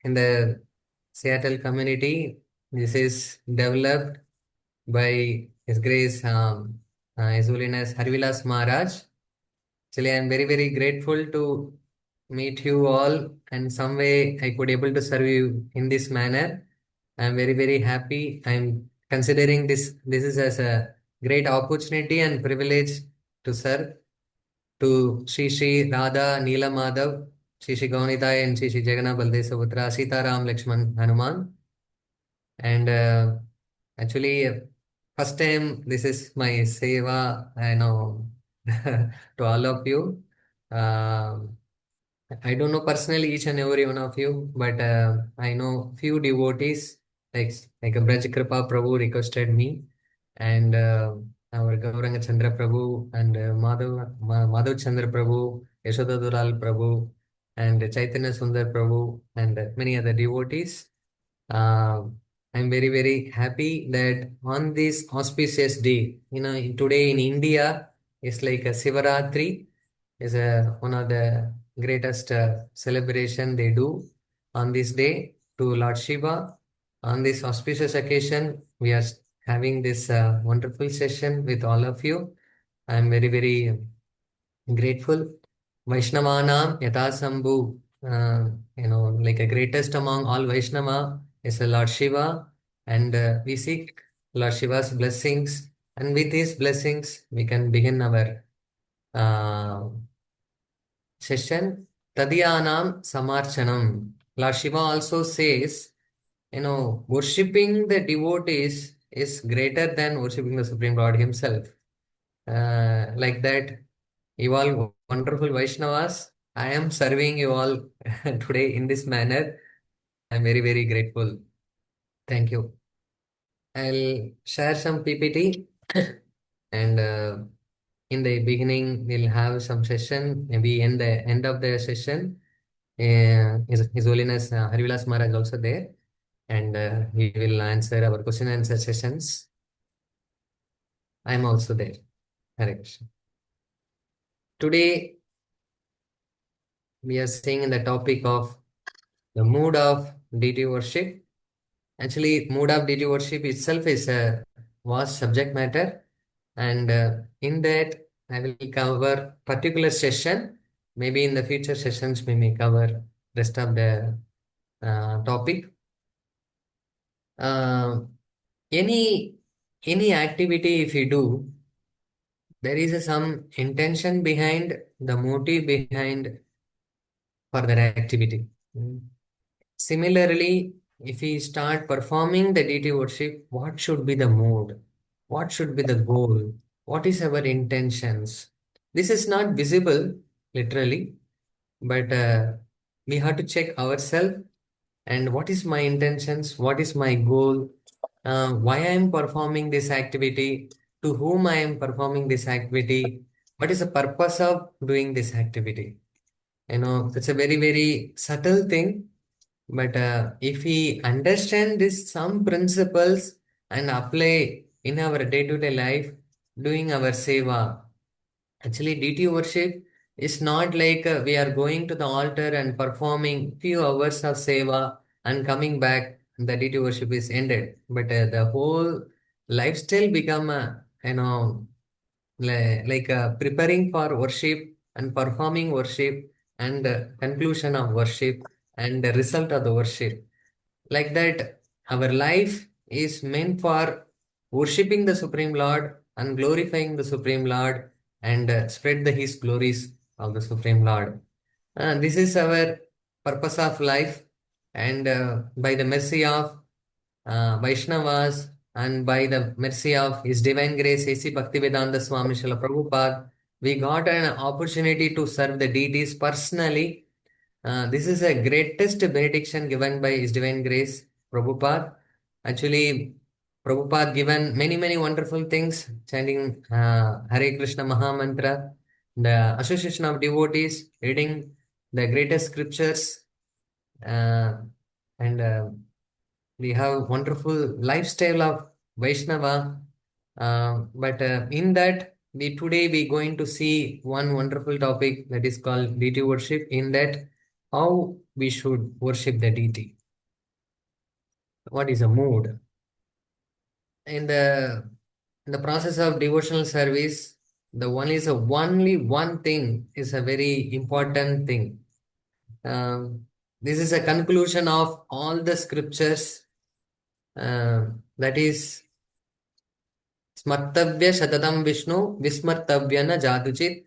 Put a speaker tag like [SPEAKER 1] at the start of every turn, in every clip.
[SPEAKER 1] in the Seattle community. This is developed by His Grace, His Holiness Harvilas Maharaj. Actually, I am very, very grateful to meet you all, and some way I could able to serve you in this manner. I am very, very happy. I am considering this is as a great opportunity and privilege to serve to Shri Shri Radha Neela Madhav, Shri Shri Gaunidai and Shri Shri Jagannath Baldev Subhadra, Sita Ram Lakshman Hanuman. And actually, first time this is my seva, I know, to all of you. Uh, I don't know personally each and every one of you, but I know few devotees like a Braj Kripa Prabhu requested me, and our Gauranga Chandra Prabhu and Madhav Chandra Prabhu, Yashoda Dural Prabhu, and Chaitanya Sundar Prabhu, and many other devotees. Uh, I'm very, very happy that on this auspicious day, today in India, it's like a Sivaratri, is one of the greatest celebration they do on this day to Lord Shiva. On this auspicious occasion, we are having this wonderful session with all of you. I'm very, very grateful. Vaishnavanam Yathasambhu, like a greatest among all Vaishnava is the Lord Shiva, and we seek Lord Shiva's blessings, and with his blessings, we can begin our uh, session. Tadyanam Samarchanam. Lord Shiva also says, worshipping the devotees is greater than worshipping the Supreme Lord Himself. Like that, you all wonderful Vaishnavas, I am serving you all today in this manner. I'm very, very grateful. Thank you. I'll share some PPT and in the beginning, we'll have some session. Maybe in the end of the session, His Holiness Harivilas Maharaj also there, and he will answer our question and answer sessions. I'm also there. Hare Krishna. Today, we are seeing in the topic of the mood of deity worship. Actually, mood of deity worship itself is a vast subject matter, and in that I will cover particular session. Maybe in the future sessions we may cover rest of the topic. Uh, any any activity if you do, there is some intention behind the motive behind for that activity. Mm. Similarly, if we start performing the deity worship, what should be the mood? What should be the goal? What is our intentions? This is not visible literally, but we have to check ourselves and what is my intentions, what is my goal, why I am performing this activity, to whom I am performing this activity, what is the purpose of doing this activity. It's a very, very subtle thing, but if we understand this some principles and apply in our day-to-day life, doing our seva, actually deity worship is not like we are going to the altar and performing few hours of seva and coming back. The deity worship is ended, but the whole lifestyle become like preparing for worship and performing worship and conclusion of worship and the result of the worship. Like that, our life is meant for worshipping the Supreme Lord and glorifying the Supreme Lord and spread the His glories of the Supreme Lord. This is our purpose of life, and by the mercy of Vaishnavas and by the mercy of His Divine Grace, A.C. Bhaktivedanta Swami Srila Prabhupada, we got an opportunity to serve the deities personally. This is a greatest benediction given by His Divine Grace, Prabhupada. Actually, Prabhupada given many, many wonderful things, chanting Hare Krishna Maha Mantra, the association of devotees, reading the greatest scriptures, uh, and we have wonderful lifestyle of Vaishnava. But in that, we going to see one wonderful topic that is called deity worship. In that, how we should worship the deity. What is a mood? In the process of devotional service, the one is a only one thing is a very important thing. This is a conclusion of all the scriptures. That is स्मर्तव्य शततं Vishnu विस्मर्तव्य न जातुचित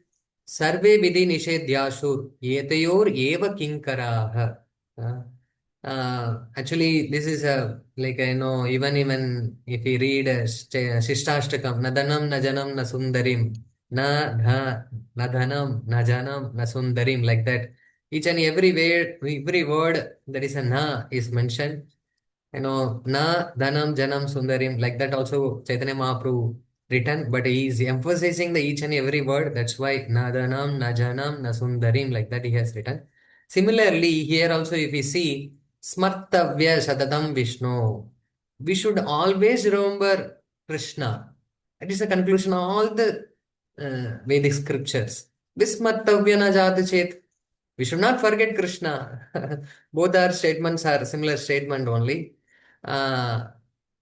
[SPEAKER 1] सर्वे विधि निषेध्याशुर एतयोर एव किंकराः. Actually, this is a like even if we read Shishtastakam, na dhanam na janam na sundarim, na dhanam na janam na sundarim, like that. Each and every word that is a na is mentioned. Na Dhanam Janam Sundarim, like that also Chaitanya Mahaprabhu written, but he is emphasizing the each and every word. That's why Na Dhanam, Na Janam, Na Sundarim, like that he has written. Similarly, here also, if we see Smartavya Shatatam Vishnu, we should always remember Krishna. That is the conclusion of all the Vedic scriptures. Vismartavya na jatu chet. We should not forget Krishna. Both our statements are similar statement only. uh,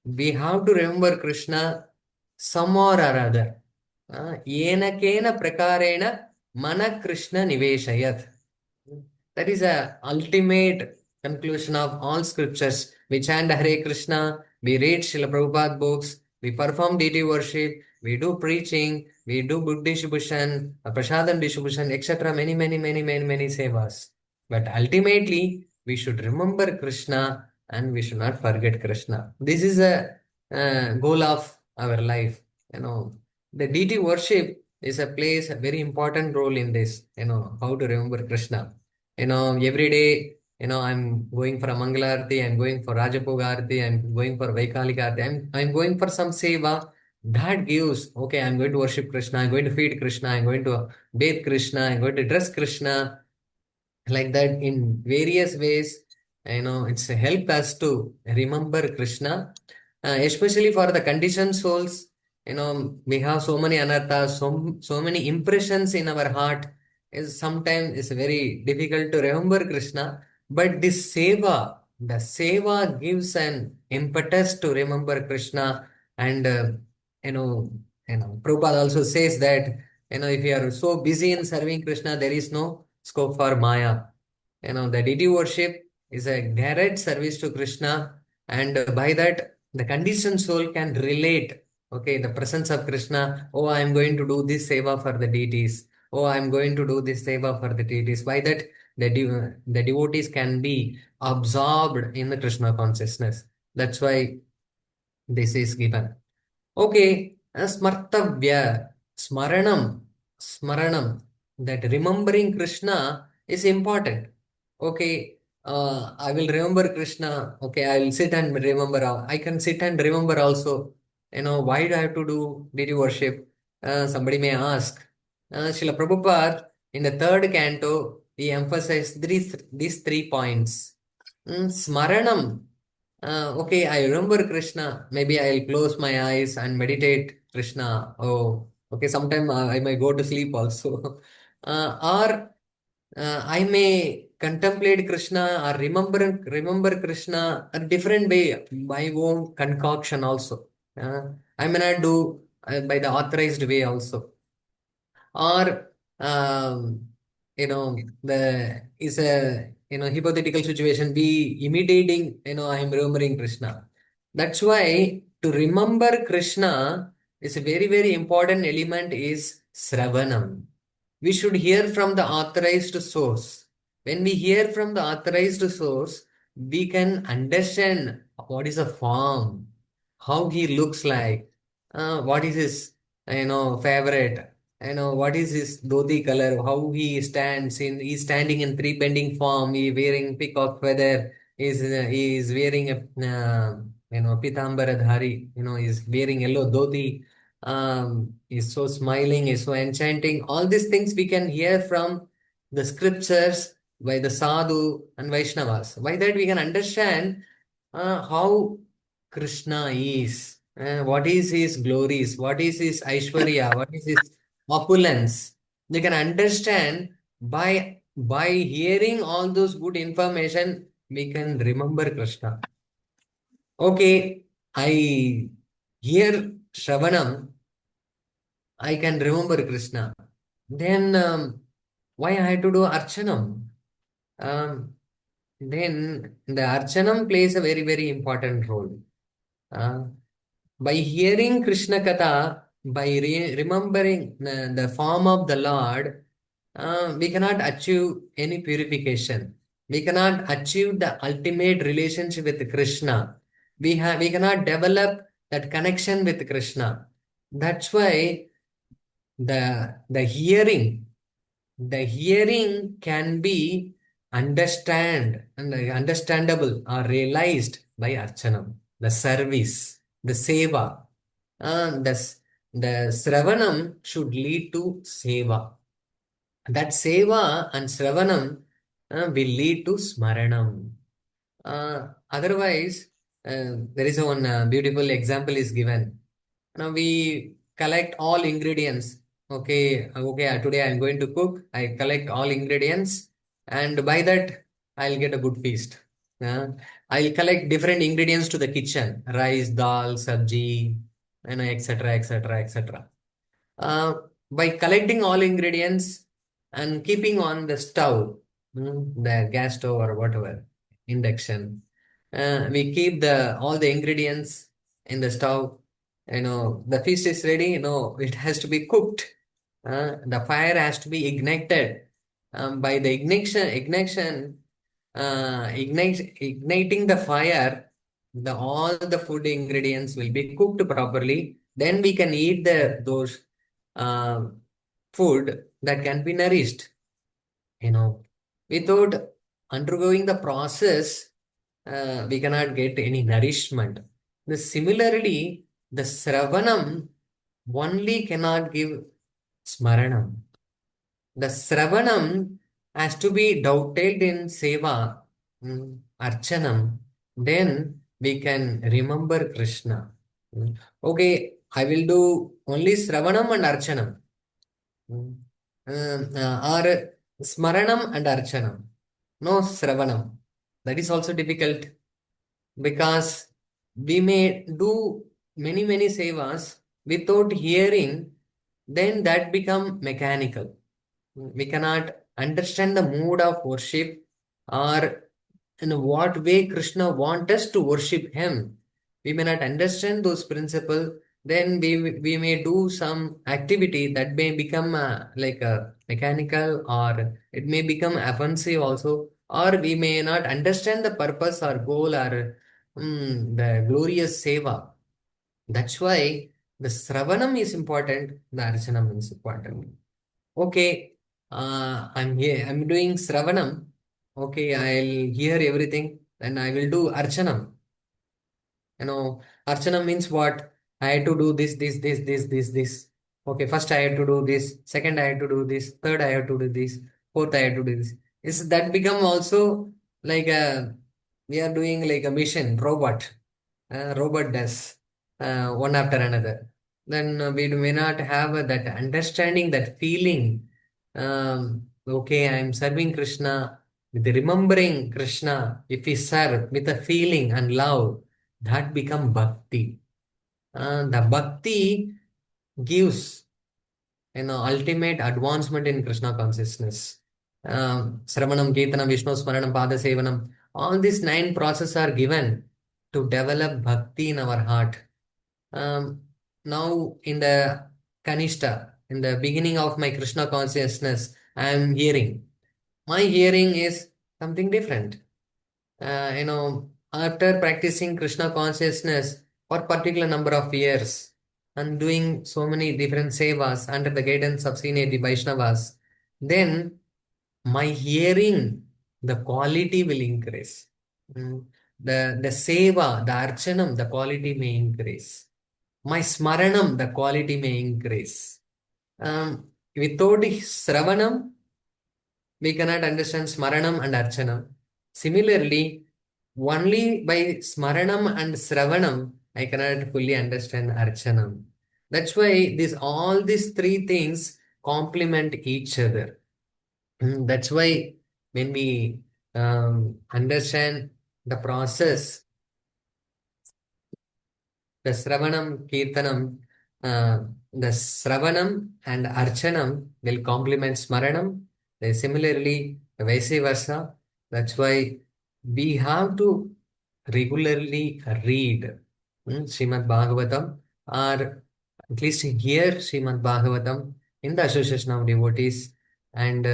[SPEAKER 1] we have to remember Krishna some or other. Yena kena prakarena mana Krishna niveshayat. That is a ultimate conclusion of all scriptures. We chant Hare Krishna, we read Srila Prabhupada books, we perform deity worship, we do preaching, we do book distribution, prasadam distribution, etc. Many sevas. But ultimately, we should remember Krishna and we should not forget Krishna. This is a goal of our life. The deity worship is a plays a very important role in this. How to remember Krishna. Every day, I'm going for a Mangalarti, I'm going for Rajapogarti, I'm going for Vaikalikarti, I'm going for some seva that gives, okay, I'm going to worship Krishna, I'm going to feed Krishna, I'm going to bathe Krishna, I'm going to dress Krishna, like that in various ways. It's help us to remember Krishna, especially for the conditioned souls. We have so many anarthas, so many impressions in our heart. Is sometimes it's very difficult to remember Krishna, but this the seva gives an impetus to remember Krishna. And you know Prabhupada also says that if you are so busy in serving Krishna, there is no scope for Maya. The deity worship is a direct service to Krishna, and by that, the conditioned soul can relate. Okay, the presence of Krishna. Oh, I am going to do this seva for the deities. Oh, I am going to do this seva for the deities. By that, the devotees can be absorbed in the Krishna consciousness. That's why this is given. Okay, smartavya, smaranam, that remembering Krishna is important. Okay, I will remember Krishna. Okay, I will sit and remember. I can sit and remember also. Why do I have to do deity worship? Somebody may ask. Srila Prabhupada, in the third canto, he emphasized these 3 points. Smaranam. Okay, I remember Krishna. Maybe I'll close my eyes and meditate Krishna. Oh, okay. Sometime I may go to sleep also. Or I may contemplate Krishna or remember Krishna a different way, my own concoction also. I may not do by the authorized way also. Or the is a hypothetical situation, we imitating, I am remembering Krishna. That's why to remember Krishna is a very important element is Sravanam. We should hear from the authorized source. When we hear from the authorized source, we can understand what is a form, how he looks like, what is his favorite, what is his dhoti color, how he stands in, he's standing in three bending form, he wearing peacock feather, he is wearing a pitambara dhari, he's wearing yellow dhoti, is so smiling, is so enchanting. All these things we can hear from the scriptures by the sadhu and Vaishnavas. By that we can understand how Krishna is, what is his glories, what is his Aishwarya, what is his opulence. They can understand by by hearing all those good information, we can remember Krishna. Okay, I hear Shravanam, I can remember Krishna. Then why I had to do Archanam? Um, then the Archanam plays a very, very important role. Uh, by hearing Krishna Katha, by remembering the form of the Lord, we cannot achieve any purification. We cannot achieve the ultimate relationship with Krishna. We cannot develop that connection with Krishna. That's why the the hearing can be understandable or realized by Archanam, the service, the seva. The, the Sravanam should lead to seva. That seva and Sravanam will lead to Smaranam. Otherwise, there is one beautiful example is given. Now we collect all ingredients. Today I'm going to cook. I collect all ingredients, and by that I'll get a good feast. Uh, I'll collect different ingredients to the kitchen: rice, dal, sabji, etc., etc., etc. Uh, by collecting all ingredients and keeping on the stove, the gas stove or whatever, induction, we keep the all the ingredients in the stove. The feast is ready. It has to be cooked. The fire has to be ignited. By the igniting the fire, the all the food ingredients will be cooked properly. Then we can eat those uh, food that can be nourished. You know, without undergoing the process, we cannot get any nourishment. Similarly, the Sravanam only cannot give Smaranam. The Sravanam has to be dovetailed in Seva, Archanam. Then we can remember Krishna. Okay, I will do only Sravanam and Archanam. Mm. Or Smaranam and Archanam. No Sravanam. That is also difficult because we may do many, many sevas without hearing, then that become mechanical. We cannot understand the mood of worship or in what way Krishna wants us to worship Him. We may not understand those principles. Then we may do some activity that may become like a mechanical, or it may become offensive also, or we may not understand the purpose or goal or the glorious seva. That's why the Sravanam is important, the Archanam is important. Okay, I'm here. I'm doing Sravanam. Okay, I'll hear everything. Then I will do Archanam. Archanam means what? I had to do this. Okay, first I had to do this. Second I had to do this. Third I had to do this. Fourth I had to do this. Is that become also like we are doing like a mission robot? Robot does one after another. Then we may not have that understanding, that feeling. Okay, I'm serving Krishna with remembering Krishna. If we serve with a feeling and love, that become bhakti. The bhakti gives ultimate advancement in Krishna consciousness. Sravanam, Kirtanam, Vishnu Smaranam, Pada Sevanam. All these 9 processes are given to develop bhakti in our heart. Now, in the Kanishta, in the beginning of my Krishna consciousness, I am hearing. My hearing is something different. After practicing Krishna consciousness for particular number of years and doing so many different sevas under the guidance of senior Vaishnavas, then my hearing, the quality will increase. Mm. The seva, the archanam, the quality may increase. My smaranam, the quality may increase. Without sravanam, we cannot understand smaranam and archanam. Similarly, only by smaranam and sravanam, I cannot fully understand archanam. That's why all these 3 things complement each other. That's why when we understand the process, the Sravanam Kirtanam, the Sravanam and Archanam will complement Smaranam. Similarly, vice versa. That's why we have to regularly read Srimad Bhagavatam, or at least hear Srimad Bhagavatam in the association of devotees. And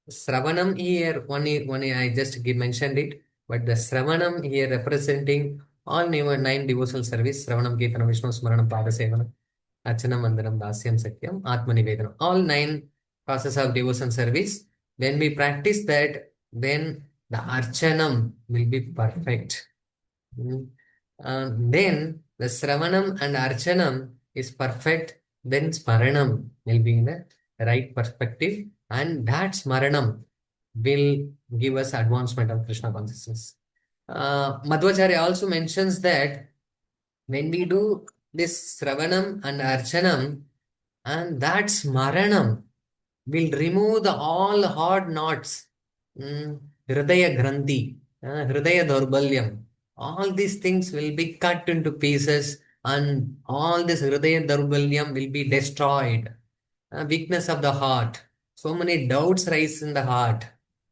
[SPEAKER 1] Sravanam here, I just mentioned it, but the Sravanam here representing all nine devotional service, Sravanam, Kirtanam, Vishnu Smaranam, Padasevanam, Archanam, Vandanam, Dasyam, Sakyam, Atmanivedanam. All nine process of devotion service. When we practice that, then the Archanam will be perfect. Mm. Then the Sravanam and Archanam is perfect. Then Smaranam will be in the right perspective. And that Smaranam will give us advancement of Krishna consciousness. Madhvacharya also mentions that when we do this Sravanam and Archanam, and that Smaranam will remove the all hard knots, Hridaya Granthi, Hridaya Daurbalyam. All these things will be cut into pieces, and all this Hridaya Daurbalyam will be destroyed. Weakness of the heart. So many doubts rise in the heart.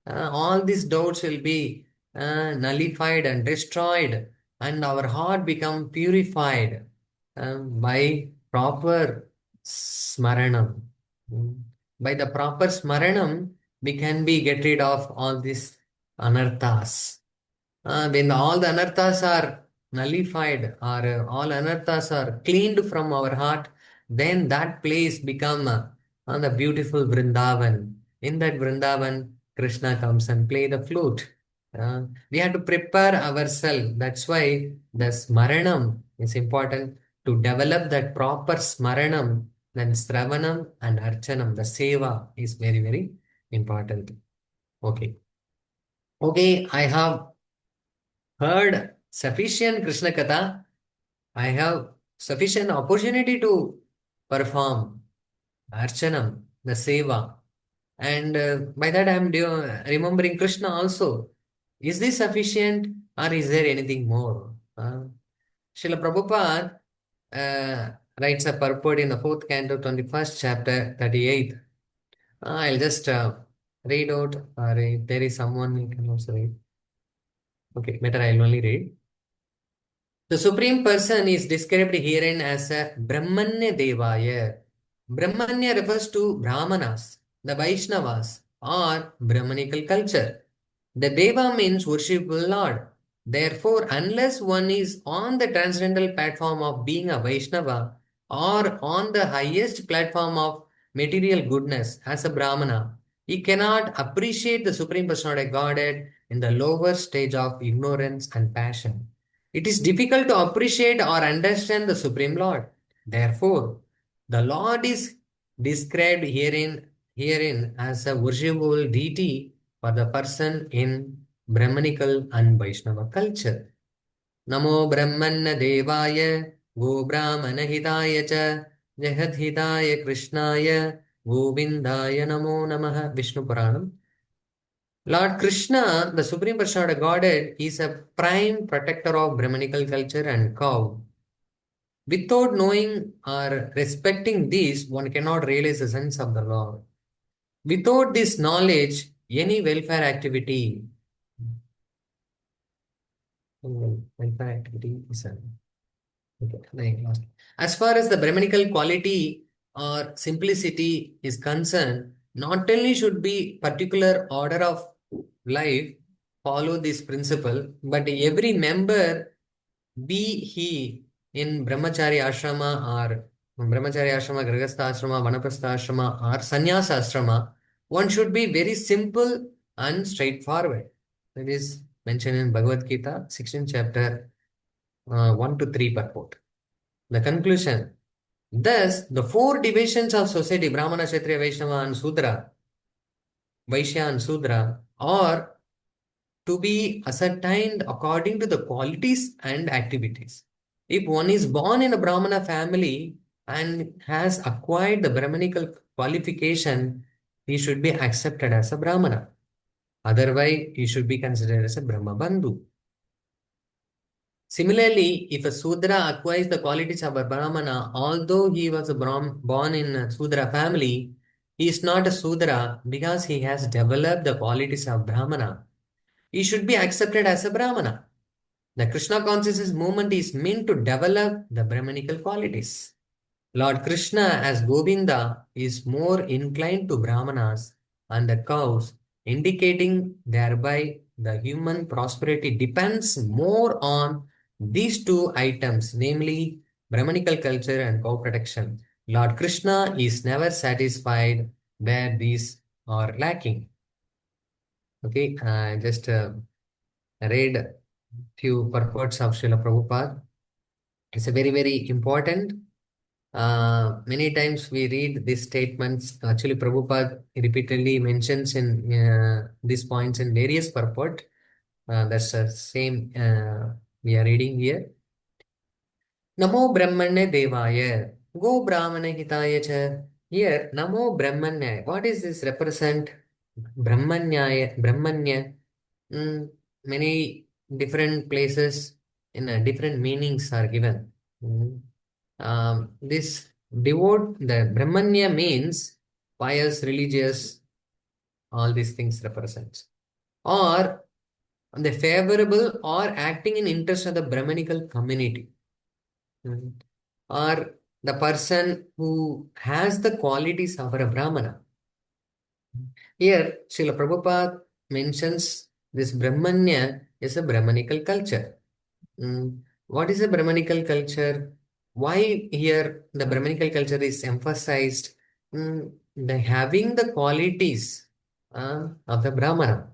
[SPEAKER 1] All these doubts will be nullified and destroyed, and our heart become purified by proper smaranam. Mm. By the proper smaranam, we can be get rid of all these anarthas. When all the anarthas are nullified, or all anarthas are cleaned from our heart, then that place become the beautiful Vrindavan. In that Vrindavan, Krishna comes and play the flute. We have to prepare ourselves. That's why the smaranam is important, to develop that proper smaranam. Then Sravanam and Archanam, the seva, is very, very important. Okay. Okay, I have heard sufficient Krishna Katha. I have sufficient opportunity to perform Archanam, the Seva. And by that I am remembering Krishna also. Is this sufficient, or is there anything more? Srila Prabhupada writes a purport in the 4th canto, 21st chapter, 38th. I'll just read out, or if there is someone you can also read. Okay, better I'll only read. The Supreme Person is described herein as a Brahmanya Devaya. Brahmanya refers to Brahmanas, the Vaishnavas, or Brahmanical culture. The Deva means worshipful Lord. Therefore, unless one is on the transcendental platform of being a Vaishnava, or on the highest platform of material goodness as a Brahmana, he cannot appreciate the Supreme Personality of Godhead in the lower stage of ignorance and passion. It is difficult to appreciate or understand the Supreme Lord. Therefore, the Lord is described herein as a worshipable deity for the person in Brahmanical and Vaishnava culture. Namo Brahmana Devaya Go Brahmana Hitaya Cha Jahat Hitaya Krishnaya Govindaya Namo Namaha. Vishnu Puranam. Lord Krishna, the Supreme Personality Godhead, is a prime protector of Brahmanical culture and cow. Without knowing or respecting this, one cannot realize the sense of the Lord. Without this knowledge, any welfare activity is okay, lost. As far as the Brahmanical quality or simplicity is concerned, not only should be particular order of life follow this principle, but every member, be he in Brahmachari Ashrama or Brahmachari Ashrama, Grihastha Ashrama, Vanaprastha Ashrama or Sannyasa Ashrama, one should be very simple and straightforward. That is mentioned in Bhagavad Gita, 16th chapter, 1 to 3 purport. The conclusion. Thus, the four divisions of society, Brahmana, Kshatriya, Vaishnava and Sudra, Vaishya and Sudra, are to be ascertained according to the qualities and activities. If one is born in a Brahmana family and has acquired the Brahmanical qualification, he should be accepted as a Brahmana. Otherwise, he should be considered as a Brahma Bandhu. Similarly, if a Sudra acquires the qualities of a Brahmana, although he was born in a Sudra family, he is not a Sudra because he has developed the qualities of Brahmana. He should be accepted as a Brahmana. The Krishna consciousness movement is meant to develop the Brahmanical qualities. Lord Krishna as Govinda is more inclined to Brahmanas and the cows, indicating thereby the human prosperity depends more on these two items, namely Brahmanical culture and cow protection. Lord Krishna is never satisfied where these are lacking. Okay, I just read few purports of Srila Prabhupada. It's a very, very important. Many times we read these statements. Actually, Prabhupada repeatedly mentions in these points in various purport. That's the same we are reading here. Namo Brahmane Devaya, Go Brahmane Hitaya Cha. Here, Namo Brahmanya. What is this represent? Brahmanya. Mm, many different places in different meanings are given. Mm. This devote, the Brahmanya means pious, religious, all these things represents. Or the favorable or acting in interest of the Brahmanical community. Mm. Or the person who has the qualities of a Brahmana. Here, Srila Prabhupada mentions this Brahmanya is a Brahmanical culture. What is a Brahmanical culture? Why here the Brahmanical culture is emphasized? The having the qualities of the Brahmana.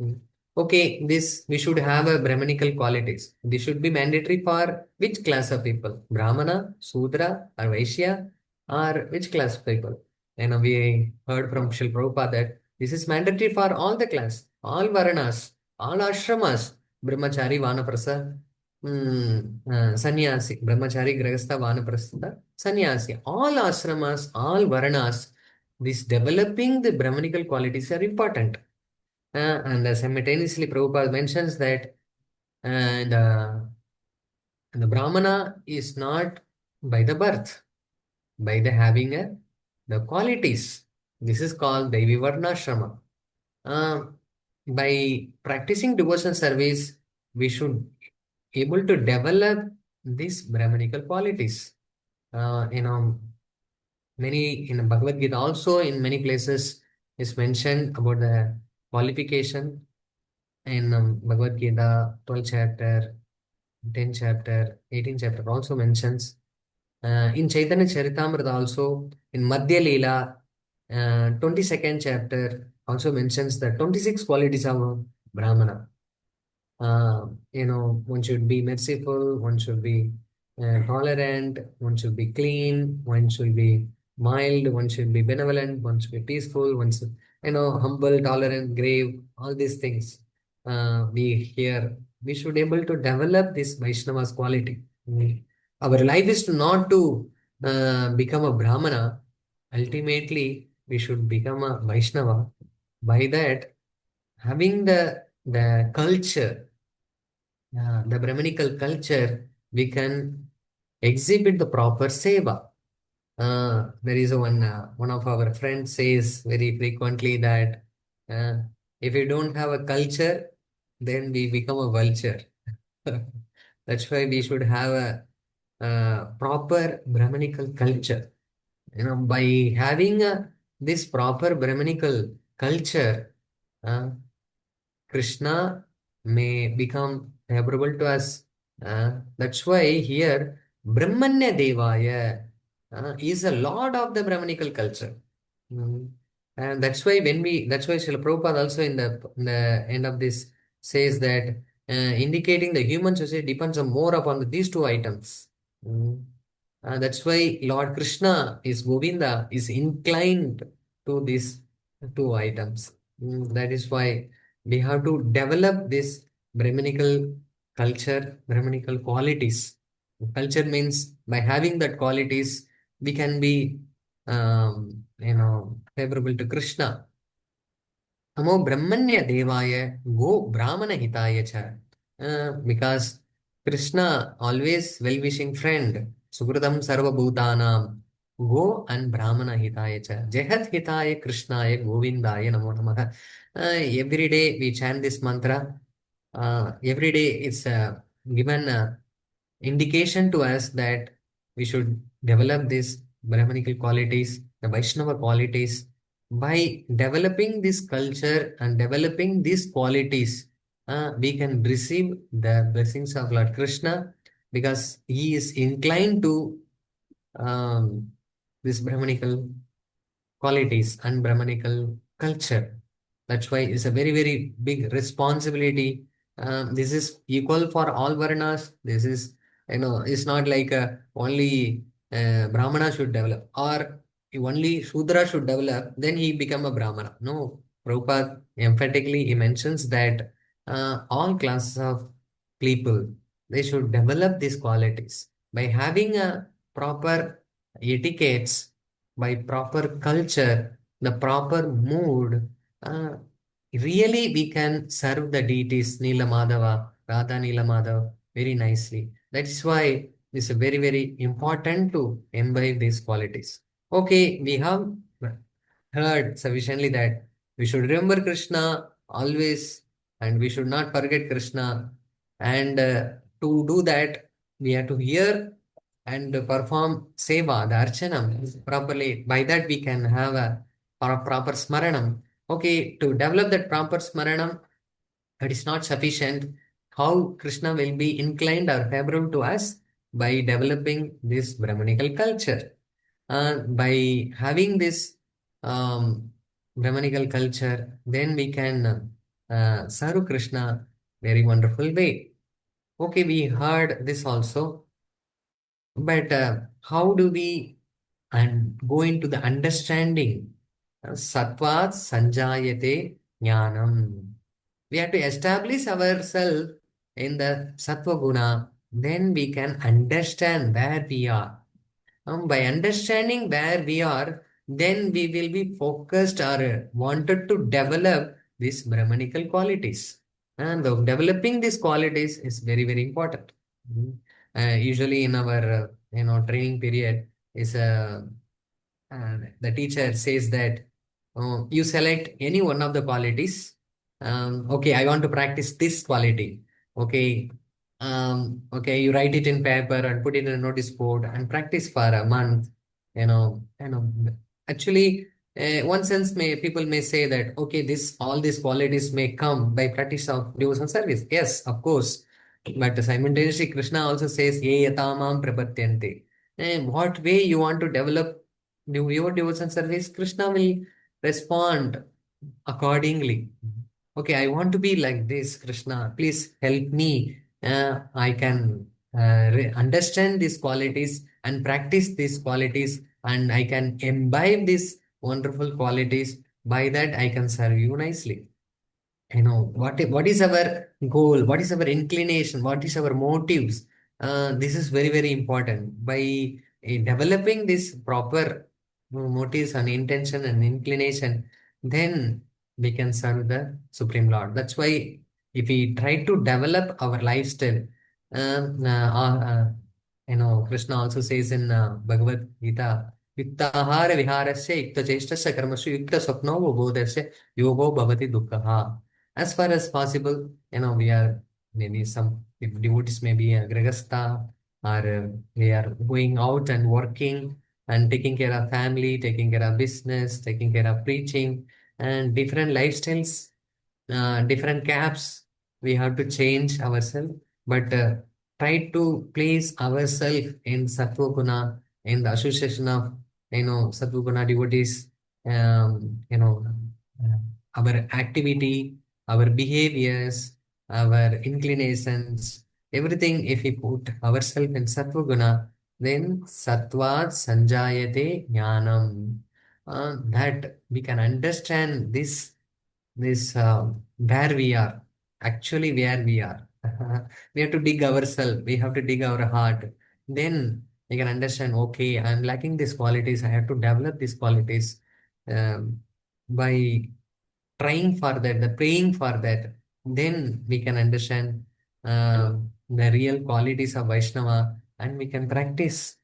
[SPEAKER 1] Mm. Okay, this we should have a Brahmanical qualities. This should be mandatory for which class of people? Brahmana, Sudra, or Vaishya, or which class of people? We heard from Srila Prabhupada that this is mandatory for all the class, all Varanas, all ashramas, Brahmachari, Vanaprastha, Sannyasi, Brahmachari, Grahastha, Vanaprastha, Sannyasi, all ashramas, all Varanas, this developing the Brahmanical qualities are important. And simultaneously, Prabhupada mentions that the Brahmana is not by the birth, by the having the qualities. This is called Devi Varnashrama. Uh, by practicing devotion service, we should able to develop these Brahmanical qualities. Uh, you know, many in Bhagavad Gita also in many places is mentioned about the qualification in Bhagavad Gita 12th chapter, 10th chapter, 18th chapter also mentions. In Chaitanya Charitamrita also, in Madhya Leela, 22nd chapter also mentions the 26 qualities of a Brahmana. One should be merciful, one should be tolerant, one should be clean, one should be mild, one should be benevolent, one should be peaceful, one should, humble, tolerant, grave, all these things. We should able to develop this Vaishnava's quality. Our life is not to become a Brahmana. Ultimately, we should become a Vaishnava. By that, having the culture, the Brahminical culture, we can exhibit the proper seva. There is one of our friends says very frequently that uh, if we don't have a culture, then we become a vulture. That's why we should have a proper Brahminical culture. By having this proper Brahminical culture, uh, Krishna may become favorable to us. That's why here Brahmanya Devaya is a lord of the Brahmanical culture. Mm. And that's why Srila Prabhupada also in the end of this says that indicating the human society depends on more upon these two items. Mm. That's why Lord Krishna is Govinda is inclined to these two items. That is why we have to develop this Brahminical culture, Brahminical qualities. Culture means by having that qualities, we can be favorable to Krishna. Amo Brahmanya Devaya Go Brahmana Hitaya Cha. Because Krishna always well-wishing friend. Sukritam Sarva Bhutanam. Go and Brahmana Hitaya Cha. Jahat Hitaya Krishnaya Govindaya Namo Namaha. Every day we chant this mantra. Every day it's given indication to us that we should develop these Brahmanical qualities, the Vaishnava qualities. By developing this culture and developing these qualities, we can receive the blessings of Lord Krishna because he is inclined to um, this Brahmanical qualities and Brahmanical culture. That's why it's a very, very big responsibility. This is equal for all Varnas. This is, it's not like only Brahmana should develop or only Shudra should develop, then he become a Brahmana. No, Prabhupada emphatically he mentions that all classes of people, they should develop these qualities by having a proper etiquettes, by proper culture, the proper mood, really we can serve the deities Nila Madhava, Radha Nila Madhava very nicely. That is why it's very, very important to imbibe these qualities. Okay, we have heard sufficiently that we should remember Krishna always and we should not forget Krishna. And to do that, we have to hear and perform seva, the archanam properly. By that, we can have a proper smaranam. Okay, to develop that proper smaranam, it is not sufficient. How Krishna will be inclined or favorable to us by developing this Brahmanical culture. By having this um, Brahmanical culture, then we can serve Krishna very wonderful way. Okay, we heard this also, but how do we and go into the understanding? Sattvat sanjayate jnanam. We have to establish ourselves in the sattva guna, then we can understand where we are. By understanding where we are, then we will be focused or wanted to develop these Brahmanical qualities. And developing these qualities is very, very important. Mhm. Usually in our training period is the teacher says that you select any one of the qualities. Okay, I want to practice this quality. Okay, okay, you write it in paper and put it in a notice board and practice for a month. Actually, one sense may people may say that okay, this all these qualities may come by practice of devotional service. Yes, of course, but simultaneously, Krishna also says, "Ye yatamam prapatyante." What way you want to develop your devotion service, Krishna will respond accordingly. Okay, I want to be like this, Krishna. Please help me. I can understand these qualities and practice these qualities, and I can imbibe these wonderful qualities. By that, I can serve you nicely. What is our goal, what is our inclination, what is our motives. This is very, very important. By developing this proper motives and intention and inclination, then we can serve the Supreme Lord. That's why if we try to develop our lifestyle, Krishna also says in Bhagavad Gita, Yuktahara viharasya yuktacheshtasya karmasya yuktasapno bodhasya yogo bhavati dukkha. As far as possible, we are maybe some if devotees may be a grihastha or we are going out and working and taking care of family, taking care of business, taking care of preaching and different lifestyles, different caps. We have to change ourselves, but try to place ourselves in Sattva Guna, in the association of Sattva Guna devotees. Uh, our activity, our behaviors, our inclinations, everything. If we put ourselves in Sattva Guna, then Sattvat Sanjayate Jnanam. That we can understand this where we are, actually where we are. We have to dig ourselves, we have to dig our heart. Then we can understand, okay, I'm lacking these qualities, I have to develop these qualities. By trying for that, the praying for that, then we can understand the real qualities of Vaishnava and we can practice.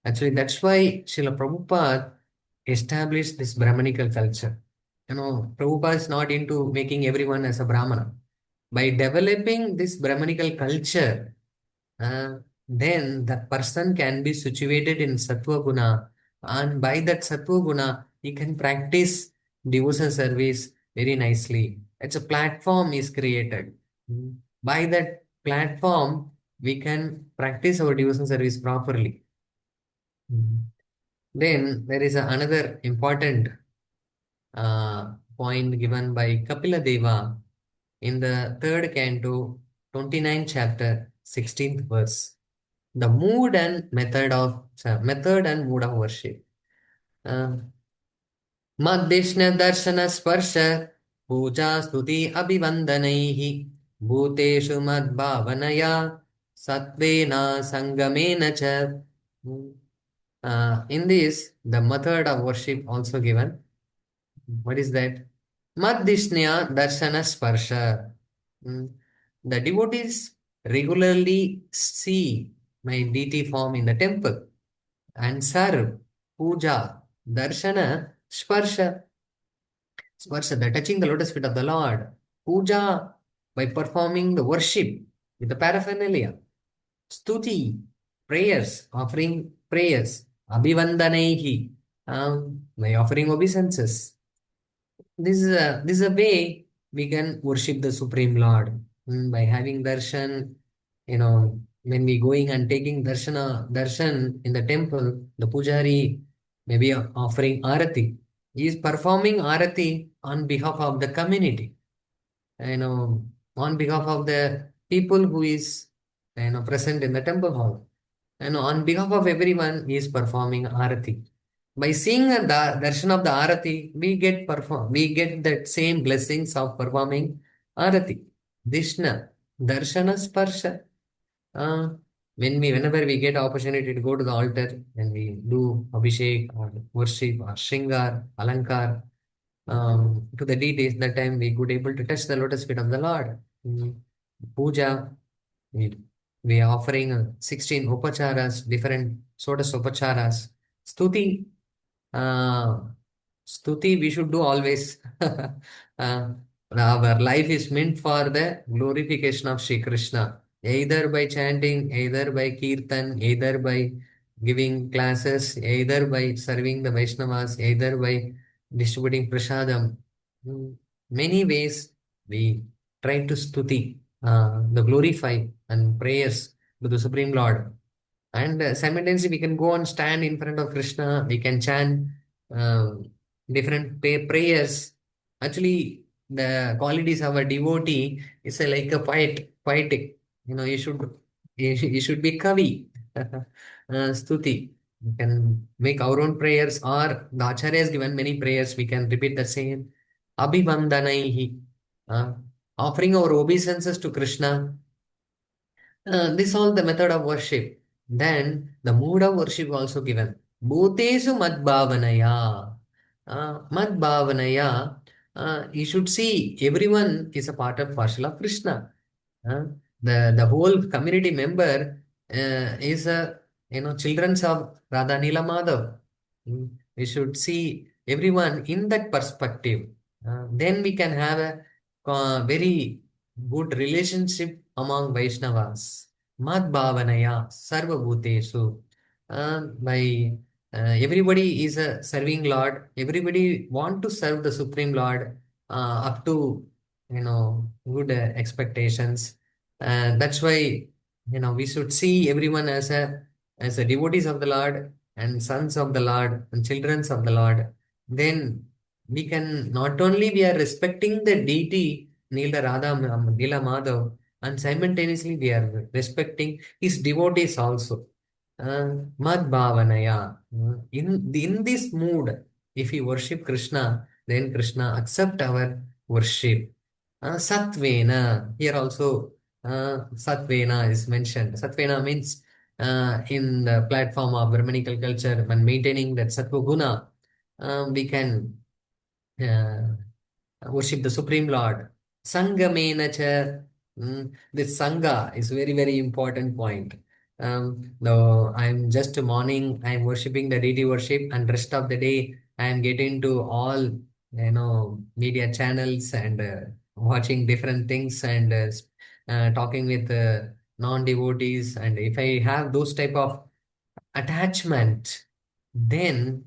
[SPEAKER 1] Actually, that's why Srila Prabhupada established this Brahmanical culture. Prabhupada is not into making everyone as a Brahmana. By developing this Brahmanical culture, then that person can be situated in Sattva Guna, and by that Sattva Guna, he can practice devotion service very nicely. It's a platform is created. By that platform, we can practice our devotion service properly. Then there is another important point given by Kapila Deva in the third canto, 29th chapter, 16th verse. The method and mood of worship. Uh, Madhishna darshana sparsha puja stuti abhivandanaihi bhuteshu madbhavanaya satvena sangamena cha. In this, the method of worship also given. What is that? Madhishnya darshana sparsha. Mm. The devotees regularly see my deity form in the temple and serve puja, darshana, sparsha. Sparsha, the touching the lotus feet of the Lord. Puja, by performing the worship with the paraphernalia. Stuti, prayers, offering prayers. Abhivandanaihi, by offering obeisances. This is a way we can worship the Supreme Lord. By having darshan, when we going and taking darshan in the temple, the pujari may be offering arati. He is performing arati on behalf of the community, on behalf of the people who is present in the temple hall. On behalf of everyone, he is performing arati. By seeing the darshan of the arati, we get that same blessings of performing arati. Dishna, darshana sparsha. Uh, whenever we get opportunity to go to the altar and we do abhishek or worship or shringar, alankar, to the deities, that time we could able to touch the lotus feet of the Lord. Puja, we, we are offering 16 upacharas, different sort of upacharas. Stuti, uh, Stuti, we should do always. Our life is meant for the glorification of Sri Krishna, either by chanting, either by kirtan, either by giving classes, either by serving the Vaishnavas, either by distributing prasadam. Mm, Many ways we try to stuti, the glorify and prayers to the Supreme Lord. And simultaneously, we can go and stand in front of Krishna. We can chant uh, different prayers. Actually, the qualities of a devotee is like a poetic. You should be kavi, stuti. We can make our own prayers, or the acharya has given many prayers. We can repeat the same. Abhivandanaihi, uh, offering our obeisances to Krishna. This all the method of worship. Then the mood of worship also given. Bhutesu madbhavanaya. Madbhavanaya. You should see everyone is a part and parcel of Krishna. Uh, the whole community member is a childrens of Radha Nila Madhav. We should see everyone in that perspective. Then we can have a very good relationship among Vaishnavas. Mad Bhavanaya Sarva Bhutesu. By everybody is a serving Lord. Everybody want to serve the Supreme Lord up to good expectations. That's why we should see everyone as a devotees of the Lord and sons of the Lord and children of the Lord. Then we can not only we are respecting the deity Nila Radha Nila Madhav, and simultaneously we are respecting his devotees also. Mad Bhavanaya. In this mood, if we worship Krishna, then Krishna accept our worship. Satvena. Here also Satvena is mentioned. Satvena means in the platform of Brahmanical culture when maintaining that Sattva Guna, we can uh, worship the Supreme Lord. Sangamena cha. This Sangha is very, very important point. Though I'm just morning, I'm worshipping the deity worship, and rest of the day, I'm getting to all media channels and watching different things and talking with non-devotees. And if I have those type of attachment, then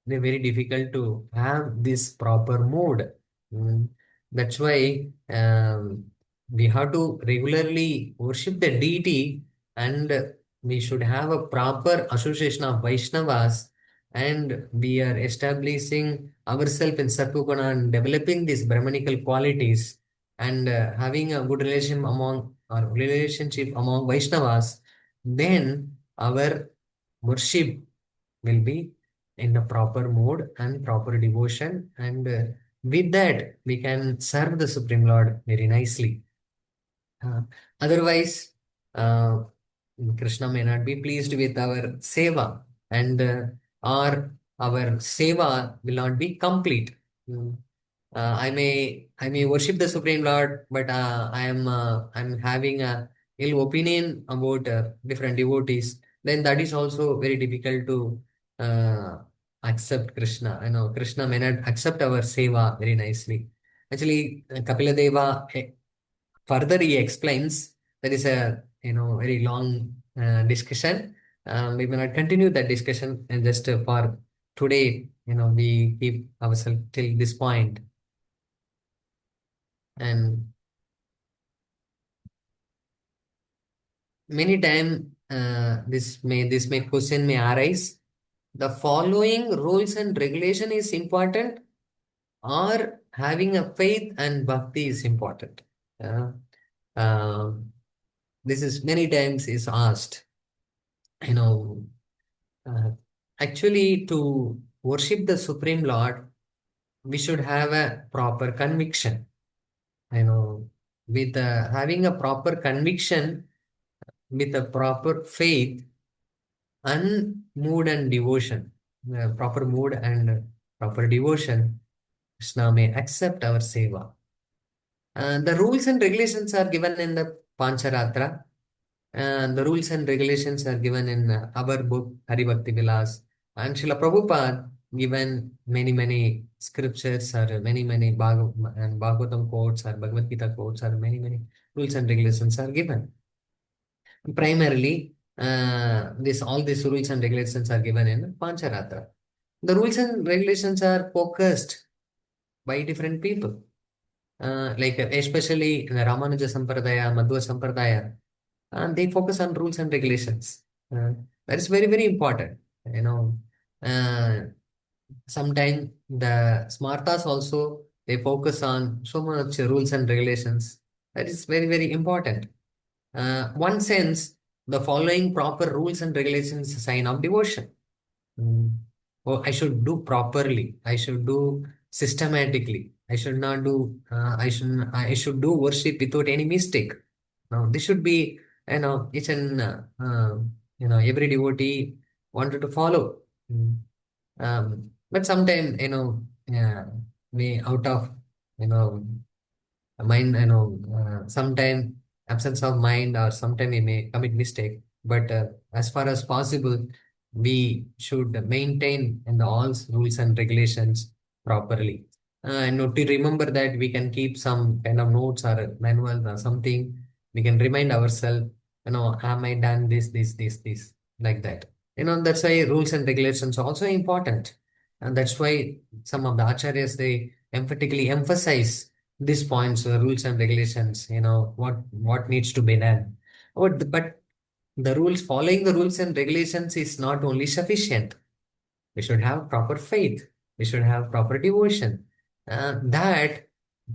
[SPEAKER 1] they're very difficult to have this proper mood. Mm. That's why we have to regularly worship the deity, and we should have a proper association of Vaishnavas, and we are establishing ourselves in Satvaguna and developing these Brahmanical qualities and having a good relationship among Vaishnavas, then our worship will be in a proper mode and proper devotion, and with that we can serve the Supreme Lord very nicely. uh, Otherwise, uh, Krishna may not be pleased with our seva, and or our seva will not be complete. Mm. I may worship the Supreme Lord, but I'm having a ill opinion about different devotees. Then that is also very difficult to uh, accept Krishna. I know Krishna may not accept our seva very nicely. Actually, Kapila Deva further he explains. There is a very long discussion. We may not continue that discussion, and just for today, we keep ourselves till this point. And many time this may question may arise: the following rules and regulation is important, or having a faith and bhakti is important? Uh, uh, this is many times is asked. You know, uh, Actually, to worship the Supreme Lord, we should have a proper conviction. With having a proper conviction, with a proper faith and mood and devotion, proper mood and proper devotion, Krishna may accept our seva. The rules and regulations are given in the Pancharatra. The rules and regulations are given in our book Hari Bhakti Vilas. And Srila Prabhupada given many, many scriptures or many, many and Bhagavatam quotes or Bhagavad Gita quotes or many, many rules and regulations are given. Primarily, this all these rules and regulations are given in Pancharatra. The rules and regulations are focused by different people. Like especially in the Ramanuja Sampradaya, Madhva Sampradaya, they focus on rules and regulations. That is very, very important. You know, uh, Sometimes the Smartas also they focus on so much rules and regulations. That is very, very important. One sense, the following proper rules and regulations is a sign of devotion. Mm. Oh, I should do properly. I should do systematically. I should not do. I should do worship without any mistake. Now this should be. Each and every devotee wanted to follow. Mm. But sometimes we out of you know mind sometime absence of mind, or sometime we may commit mistake, but as far as possible we should maintain in the all rules and regulations properly, and to remember that we can keep some kind of notes or manual or something. We can remind ourselves, am I done this like that. That's why rules and regulations are also important, and that's why some of the acharyas they emphatically emphasize these points, rules and regulations, what needs to be done. But the rules, following the rules and regulations is not only sufficient. We should have proper faith. We should have proper devotion. That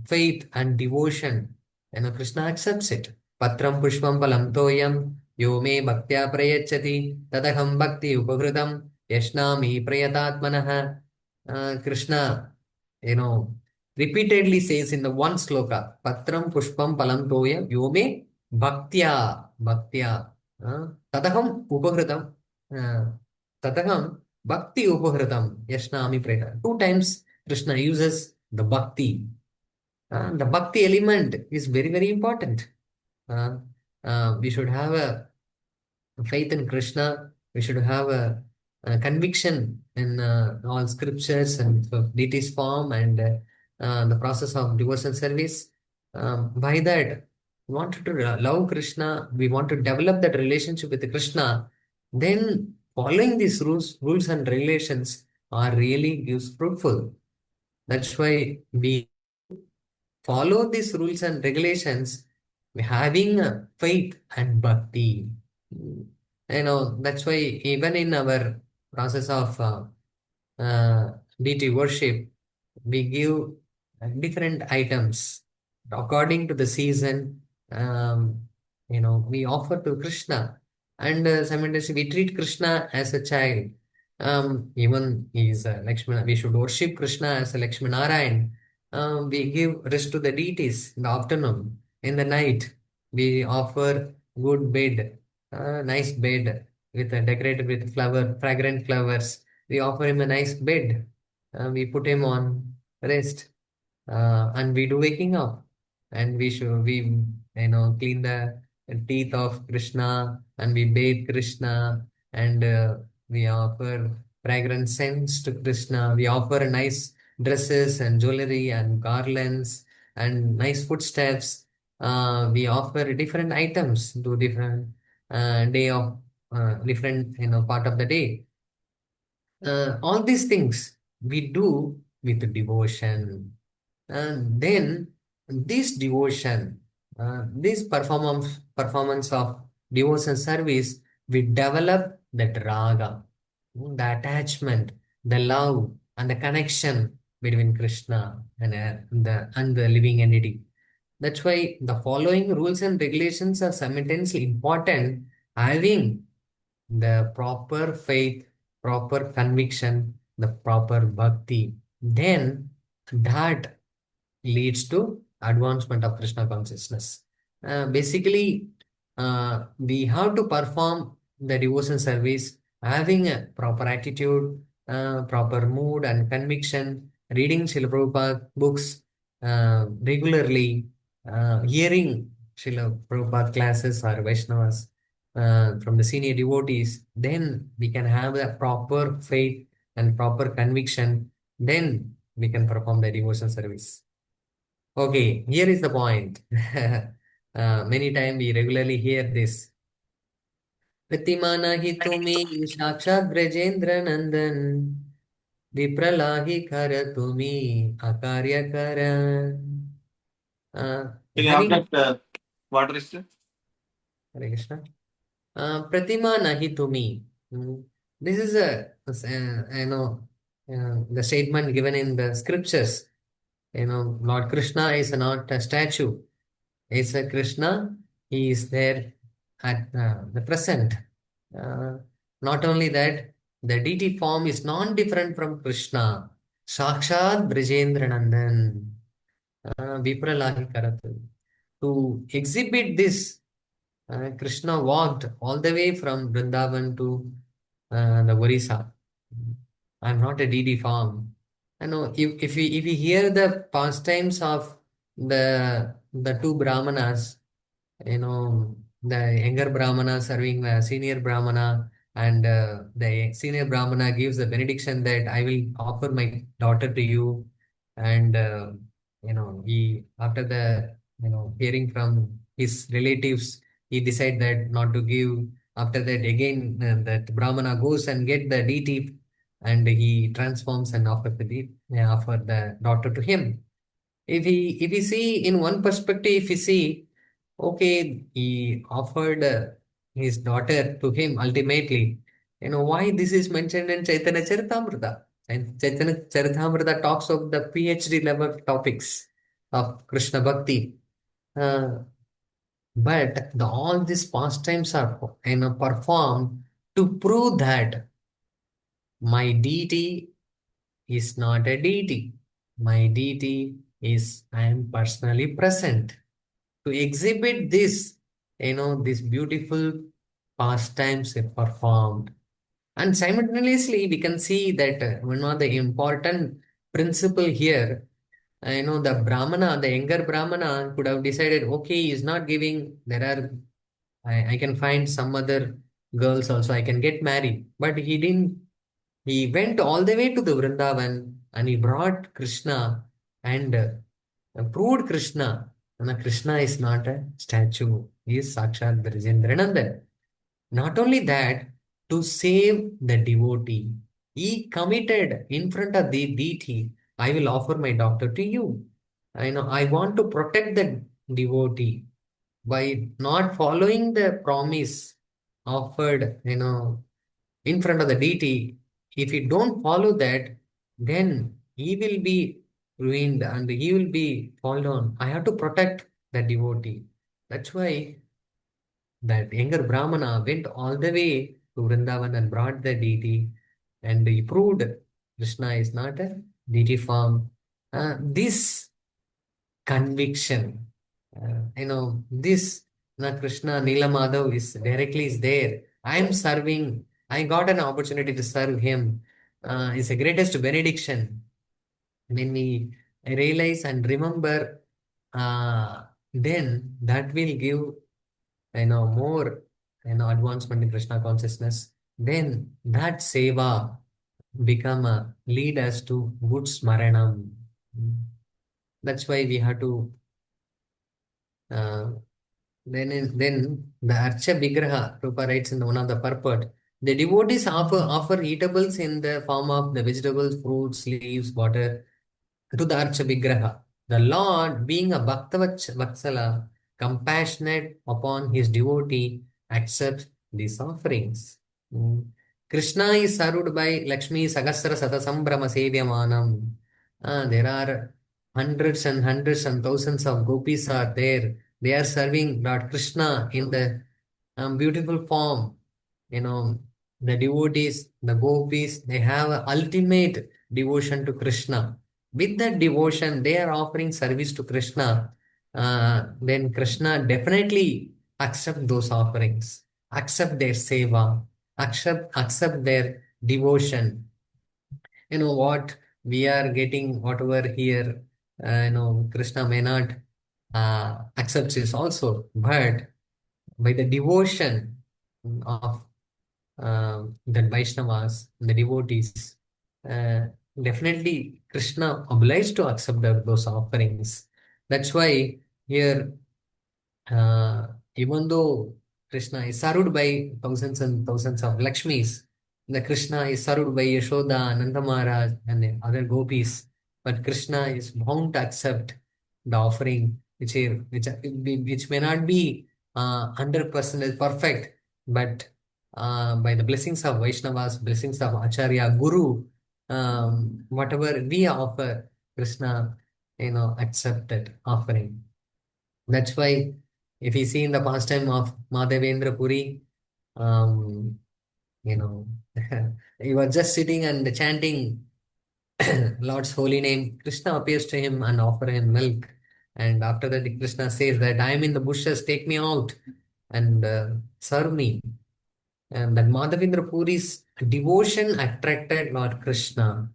[SPEAKER 1] faith and devotion, Krishna accepts it. Patram pushpam palam toyam yo me bhaktya prayachati tadaham bhakti upahritam yashnami prayatatmanah. Krishna, you know, repeatedly says in the one sloka, Patram pushpam palam toyam yo me bhaktya. Tataham upahritam. Tataham bhakti upahritam. Yashnami preta. Two times Krishna uses the bhakti. The bhakti element is very, very important. Uh, we should have a faith in Krishna. We should have a conviction in all scriptures and deity's form and the process of devotion service. By that, we want to love Krishna. We want to develop that relationship with Krishna. Then following these rules and regulations are really gives fruitful. That's why we follow these rules and regulations, having faith and bhakti. That's why even in our process of deity worship, we give different items according to the season. Um, we offer to Krishna, and simultaneously we treat Krishna as a child. Even he is Lakshmana. We should worship Krishna as a Lakshmanarayan. We give rest to the deities in the afternoon. In the night, we offer good bed, nice bed with decorated with fragrant flowers. We offer him a nice bed. We put him on rest, and we do waking up, and we clean the teeth of Krishna, and we bathe Krishna, and we offer fragrant scents to Krishna. We offer nice dresses and jewelry and garlands and nice footsteps. We offer different items to different day of different part of the day. All these things we do with devotion. And then this devotion, this performance of devotion service, we develop that raga, the attachment, the love, and the connection between Krishna and the living entity. That's why the following rules and regulations are simultaneously important. Having the proper faith, proper conviction, the proper bhakti, then that leads to advancement of Krishna consciousness. Basically, we have to perform the devotion service having a proper attitude, proper mood and conviction, reading Srila Prabhupada books regularly, hearing Srila Prabhupada classes or Vaishnavas from the senior devotees, then we can have a proper faith and proper conviction, then we can perform the devotion service. Okay, here is the point. Many times we regularly hear this. Pratimana hi tumi sakshat Brajendra Nandan Vipralahi kara tumi akarya kara.
[SPEAKER 2] Can you have
[SPEAKER 1] Having
[SPEAKER 2] that water is there?
[SPEAKER 1] Hare Krishna. Pratima nahi tumi. Mm. This is the statement given in the scriptures. Lord Krishna is not a statue. Is a Krishna. He is there at the present. Uh, Not only that, the deity form is non-different from Krishna. Sakshat Brajendra Nandan. Vipralahi Karatu. To exhibit this, Krishna walked all the way from Vrindavan to the Orissa. I'm not a deity form. I know if we hear the pastimes of the two Brahmanas, the younger Brahmana serving the senior Brahmana, and the senior Brahmana gives the benediction that I will offer my daughter to you, and he after the hearing from his relatives, he decide that not to give. After that, again that Brahmana goes and get the deity, and he transforms and offer the daughter to him. If we see in one perspective, if we see, okay, he offered his daughter to him ultimately. Why this is mentioned in Chaitanya Charitamrita? And Chaitanya Charitamrita talks of the PhD level topics of Krishna Bhakti. Uh, but all these pastimes are performed to prove that my deity is not a deity. My deity is I am personally present. To exhibit this, this beautiful pastimes he performed. And simultaneously, we can see that one of the important principle here, the Brahmana, the younger Brahmana could have decided, okay, he's not giving, I can find some other girls also, I can get married. But he didn't, he went all the way to the Vrindavan and he brought Krishna and proved Krishna. And Krishna is not a statue, he is Sakshat Brajendranandan. Not only that, to save the devotee, he committed in front of the deity, I will offer my daughter to you. I want to protect the devotee by not following the promise offered, in front of the deity. If he don't follow that, then he will be ruined and he will be fall down. I have to protect the devotee. That's why that younger Brahmana went all the way to Vrindavan and brought the deity and he proved Krishna is not a deity form. This conviction, this Krishna Nila Madhav is directly is there. I am serving, I got an opportunity to serve him. Is the greatest benediction when we realize and remember, then that will give more advancement in Krishna consciousness, then that seva become a lead us to good smaranam. That's why we have to uh, then the Archa Vigraha, Rupa writes in one of the purport, the devotees offer eatables in the form of the vegetables, fruits, leaves, water, to the Archa Vigraha. The Lord, being a Vatsala, compassionate upon his devotee, accepts these offerings. Mm. Krishna is served by Lakshmi Sagasra Satasambrama Sevyamanam. There are hundreds and thousands of gopis are there. They are serving Lord Krishna in the beautiful form. You know, the devotees, the gopis, they have a ultimate devotion to Krishna. With that devotion, they are offering service to Krishna. Then Krishna definitely accept those offerings, accept their seva, accept their devotion. What we are getting, whatever here, Krishna may not accept this also, but by the devotion of the Vaishnavas, the devotees, uh, definitely Krishna obliged to accept those offerings. That's why here, uh, even though Krishna is served by thousands and thousands of Lakshmis, the Krishna is served by Yashoda, Nanda Maharaj, and the other gopis, but Krishna is bound to accept the offering, which may not be 100% perfect, but by the blessings of Vaishnavas, blessings of Acharya, Guru, whatever we offer, Krishna, accepted offering. That's why, if you see in the pastime of Madhavendra Puri, um, you know, he was just sitting and chanting Lord's holy name. Krishna appears to him and offer him milk. And after that, Krishna says that I am in the bushes, take me out and serve me. And that Madhavendra Puri's devotion attracted Lord Krishna.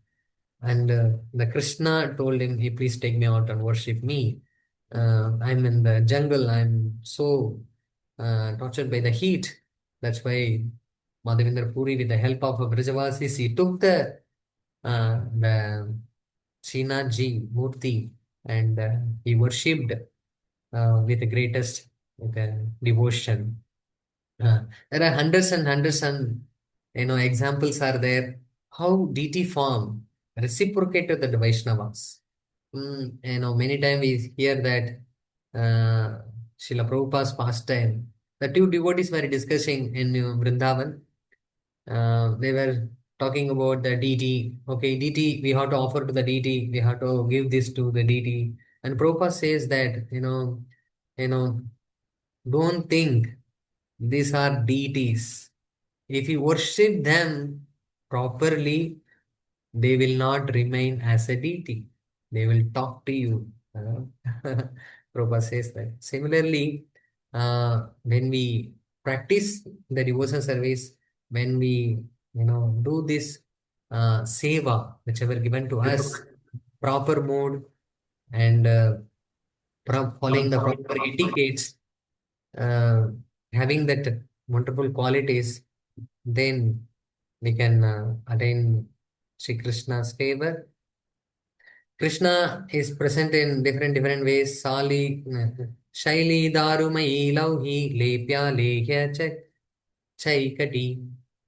[SPEAKER 1] And the Krishna told him, hey, please take me out and worship me. I'm in the jungle. I'm so tortured by the heat. That's why Madhavendra Puri, with the help of Brajavasis, he took the Srinathji Murti and he worshipped with the greatest devotion. There are hundreds and examples are there how deity form reciprocated the Vaishnavas. Many times we hear that Srila Prabhupada's pastime. The two devotees were discussing in Vrindavan. They were talking about the deity. Okay, deity, we have to offer to the deity. We have to give this to the deity. And Prabhupada says that you know, don't think these are deities. If you worship them properly, they will not remain as a deity. They will talk to you. Prabhupada says that. Similarly, when we practice the devotion service, when we, do this seva, whichever given to us, proper mode, and following the proper etiquettes, uh, having that wonderful qualities, then we can attain Sri Krishna's favor. Krishna is present in different ways. Shaili Darumai Lauhi Lepya Lehya Chaikati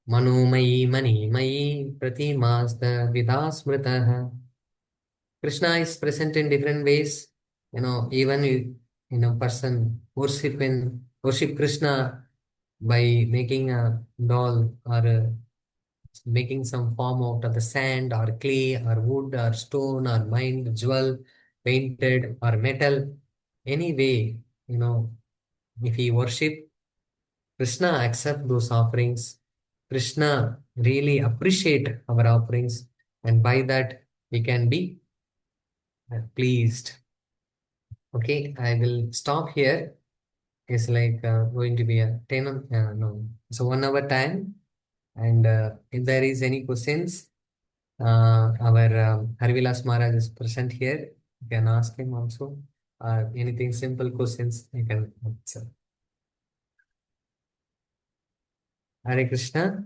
[SPEAKER 1] Manomai Manimai Pratimasta Vidasmritaha. Krishna is present in different ways. Even if, person worship Krishna by making a doll, or making some form out of the sand or clay or wood or stone or mined jewel, painted or metal. Anyway, if we worship, Krishna accept those offerings. Krishna really appreciate our offerings, and by that we can be pleased. Okay, I will stop here. It's like going to be a 10, no, it's a 1 hour time. And if there is any questions, our Harivilas Maharaj is present here. You can ask him also. Anything simple questions you can answer. Hare Krishna.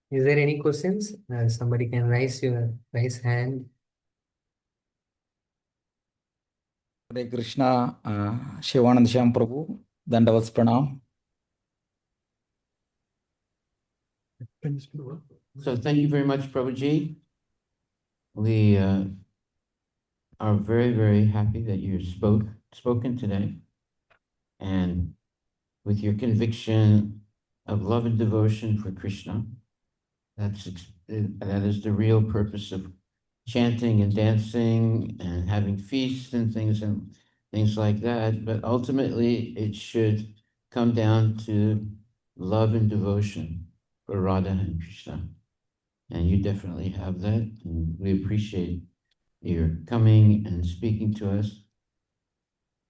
[SPEAKER 1] Is there any questions? Somebody can raise hand.
[SPEAKER 3] Hare Krishna, Shivananda Shyam Prabhu, Dandavats Pranam.
[SPEAKER 4] So thank you very much, Prabhuji. We are very, very happy that you spoken today, and with your conviction of love and devotion for Krishna. That is the real purpose of chanting and dancing and having feasts and things like that. But ultimately, it should come down to love and devotion for Radha and Krishna. And you definitely have that. And we appreciate your coming and speaking to us.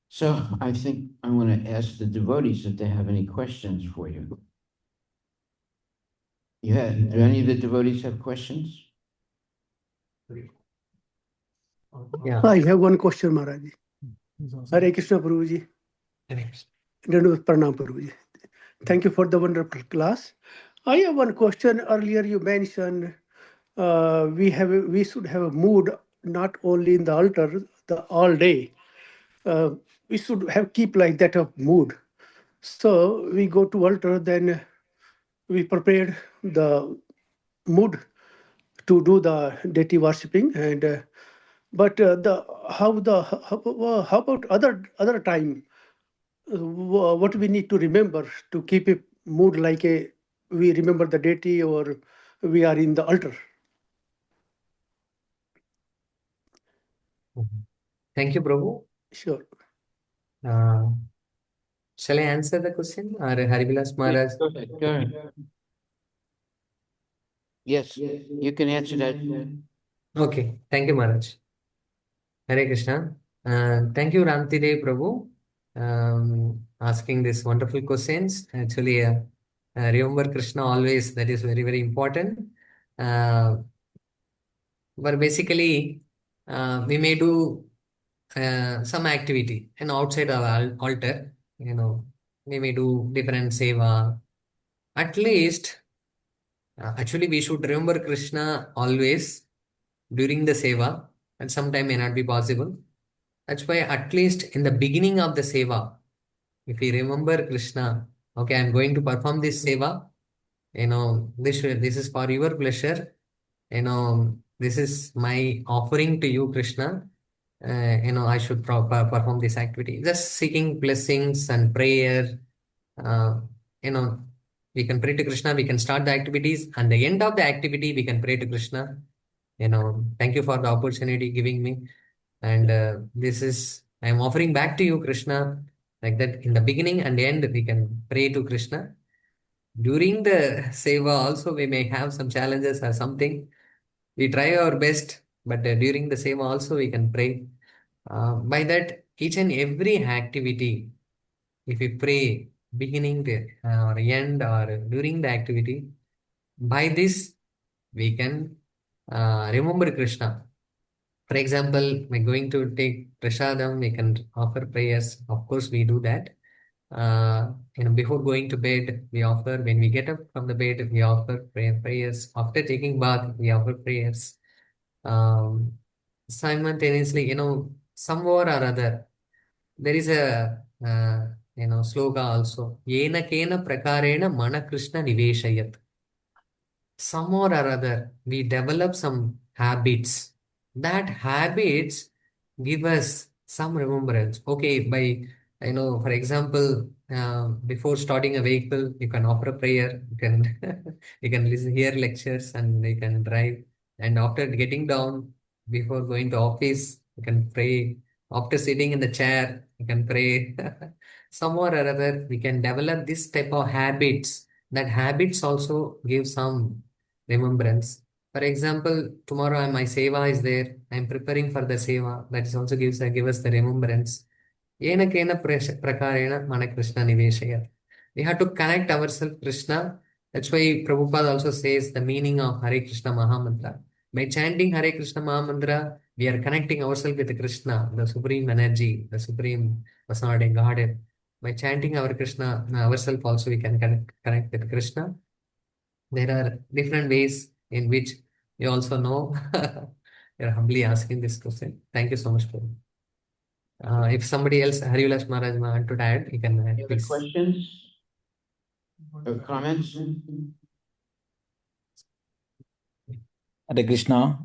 [SPEAKER 4] So I think I want to ask the devotees if they have any questions for you. Do any of the devotees have questions?
[SPEAKER 1] Yeah.
[SPEAKER 5] I have one question, Maharaj. Hare Krishna, Prabhuji. Pranam, Prabhuji. Thank you for the wonderful class. I have one question. Earlier you mentioned we should have a mood not only in the altar all day. We should keep like that of mood. So we go to altar, then we prepared the mood to do the deity worshipping, and but how about other time? What we need to remember to keep a mood like we remember the deity or we are in the altar.
[SPEAKER 1] Thank you, Prabhu.
[SPEAKER 5] Sure.
[SPEAKER 1] Uh, shall I answer the question, or Harivilas Maharaj?
[SPEAKER 4] Go ahead. Yes, you can answer that.
[SPEAKER 1] Okay, thank you, Maharaj. Hare Krishna. Thank you, Ramtide Prabhu, asking these wonderful questions. Actually, remember Krishna always, that is very, very important. Uh, but basically, we may do some activity and outside our altar, we may do different seva. At least, actually, we should remember Krishna always during the seva, and sometime may not be possible. That's why at least in the beginning of the seva, if we remember Krishna, okay, I'm going to perform this seva, this is for your pleasure, this is my offering to you, Krishna. I should perform this activity. Just seeking blessings and prayer. Uh, you know, we can pray to Krishna, we can start the activities, and the end of the activity, we can pray to Krishna. Thank you for the opportunity giving me. And this is, I am offering back to you, Krishna. Like that, in the beginning and the end, we can pray to Krishna. During the seva also we may have some challenges or something. We try our best, but during the seva also we can pray. By that, each and every activity, if we pray beginning or end or during the activity, by this we can remember Krishna. For example, we're going to take prasadam, we can offer prayers. Of course, we do that. Before going to bed, we offer. When we get up from the bed, we offer prayers. After taking bath, we offer prayers. Um, Simultaneously, somewhere or other, there is a sloga also. Yena kena prakarena mana Krishna niveshayat. Somehow or other, we develop some habits. That habits give us some remembrance. Okay, for example, before starting a vehicle, you can offer a prayer, you can you can listen, hear lectures, and you can drive. And after getting down, before going to office, you can pray. After sitting in the chair, you can pray. Somewhere or other, we can develop this type of habits. That habits also give some remembrance. For example, tomorrow my seva is there. I'm preparing for the seva. That is also give us the remembrance. Yena kena prakarena mana Krishna niveshaya. We have to connect ourselves Krishna. That's why Prabhupada also says the meaning of Hare Krishna Mahamantra. By chanting Hare Krishna Mahamantra, we are connecting ourselves with Krishna, the supreme energy, the supreme personality Godhead. By chanting our Krishna ourselves also we can connect with Krishna. There are different ways in which you also know. You're humbly asking this question. Thank you so much, Prabhu. If somebody else, Harivilas Maharaj, want to add, you can
[SPEAKER 4] Any other
[SPEAKER 1] please.
[SPEAKER 4] questions or comments?
[SPEAKER 3] Hare Krishna.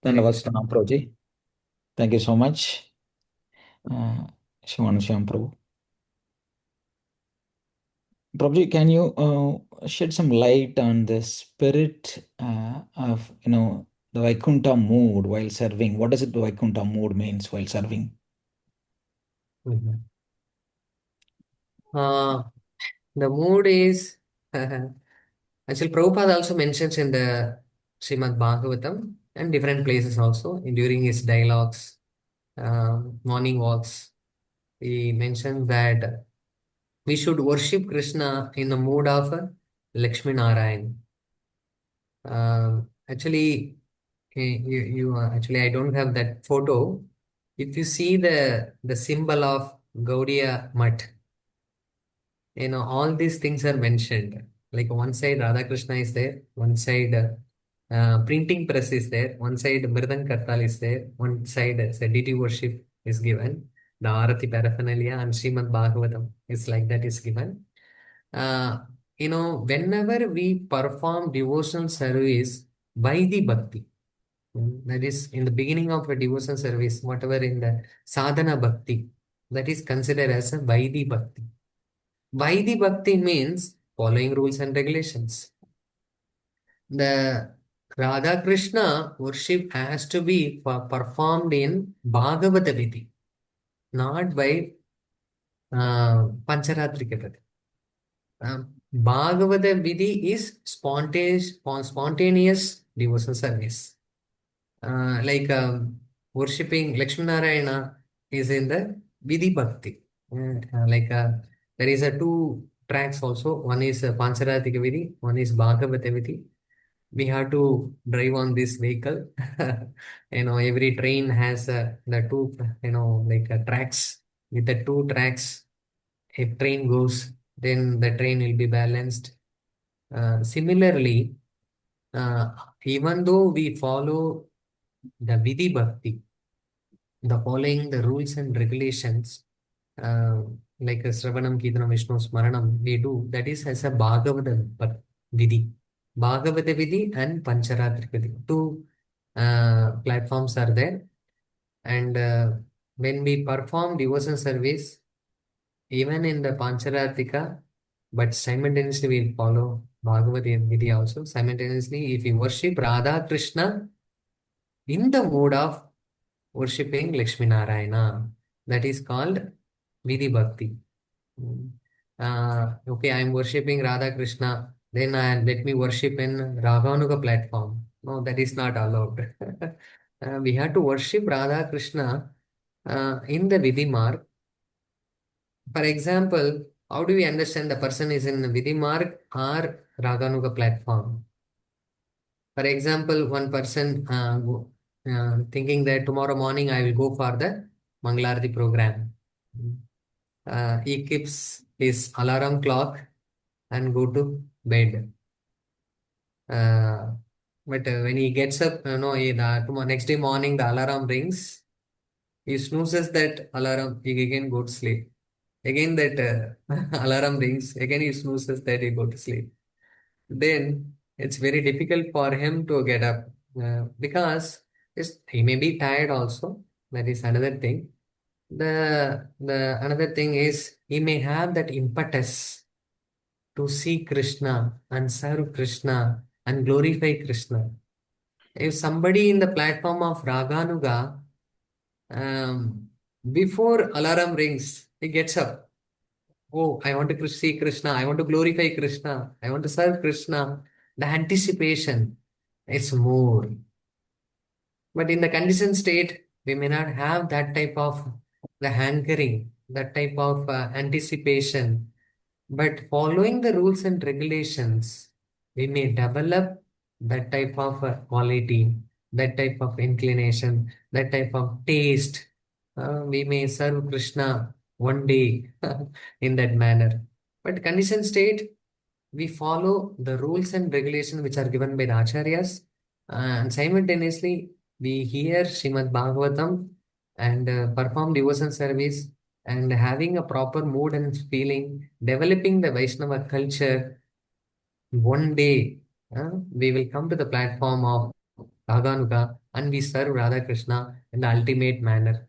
[SPEAKER 3] Dandavats Pranam, Prabhuji. Thank you so much. Shyam Prabhu. Prabhuji, can you shed some light on the spirit of, the Vaikuntha mood while serving? What does it, the Vaikuntha mood means while serving?
[SPEAKER 1] Mhm. The mood is, actually Prabhupada also mentions in the Srimad Bhagavatam and different places also during his dialogues, morning walks. He mentions that we should worship Krishna in the mood of Lakshmi Narayan. Actually, actually I don't have that photo. If you see the symbol of Gaudiya Mutt, all these things are mentioned. Like one side Radha Krishna is there, one side printing press is there, one side Mridang Kartal is there, one side deity worship is given. The Arati paraphernalia and Srimad Bhagavatam is like that is given. Uh, Whenever we perform devotional service by the bhakti, that is in the beginning of a devotional service, whatever in the sadhana bhakti, that is considered as a Vaidi bhakti. Vaidi bhakti means following rules and regulations. The Radha Krishna worship has to be performed in Bhagavata Vidhi, not by Pancharatrika Vidhi. Bhagavata Vidhi is spontaneous devotional service. Like worshipping Lakshmi Narayana is in the Vidhi Bhakti. There is a two tracks also. One is Pancharatika Vidhi, one is Bhagavata Vidhi. We have to drive on this vehicle. Every train has the two, tracks. With the two tracks, if train goes, then the train will be balanced. Similarly, uh, even though we follow the Vidhi Bhakti, the following the rules and regulations, uh, like a Sravanam, Kirtanam, Vishnu, Smaranam, we do, that is as a Bhagavata Vidhi. Bhagavata Vidhi and Pancharatrika Vidhi. Two platforms are there. And when we perform devotion service, even in the Pancharatrika, but simultaneously we follow Bhagavata Vidhi also. Simultaneously, if we worship Radha Krishna in the mood of worshipping Lakshmi Narayana, that is called Vidhi Bhakti. okay, I'm worshipping Radha Krishna, then let me worship in Raganuga platform. No, that is not allowed. We have to worship Radha Krishna in the Vidhi mark. For example, how do we understand the person is in Vidhi mark or Raganuga platform? For example, one person thinking that tomorrow morning I will go for the Mangalarti program. He keeps his alarm clock and go to bed. But when he gets up, next day morning the alarm rings. He snoozes that alarm. He again go to sleep. Again that alarm rings. Again he snoozes that he go to sleep. Then it's very difficult for him to get up because he may be tired also. That is another thing. The another thing is he may have that impetus to see Krishna and serve Krishna and glorify Krishna. If somebody in the platform of Raganuga, before alarm rings, he gets up. Oh, I want to see Krishna. I want to glorify Krishna. I want to serve Krishna. The anticipation is more. But in the conditioned state, we may not have that type of the hankering, that type of anticipation. But following the rules and regulations, we may develop that type of quality, that type of inclination, that type of taste. We may serve Krishna one day in that manner. But conditioned state, we follow the rules and regulations which are given by the acharyas, and simultaneously we hear Srimad Bhagavatam and perform devotion service and having a proper mood and feeling, developing the Vaishnava culture. One day we will come to the platform of Raganuga and we serve Radha Krishna in the ultimate manner,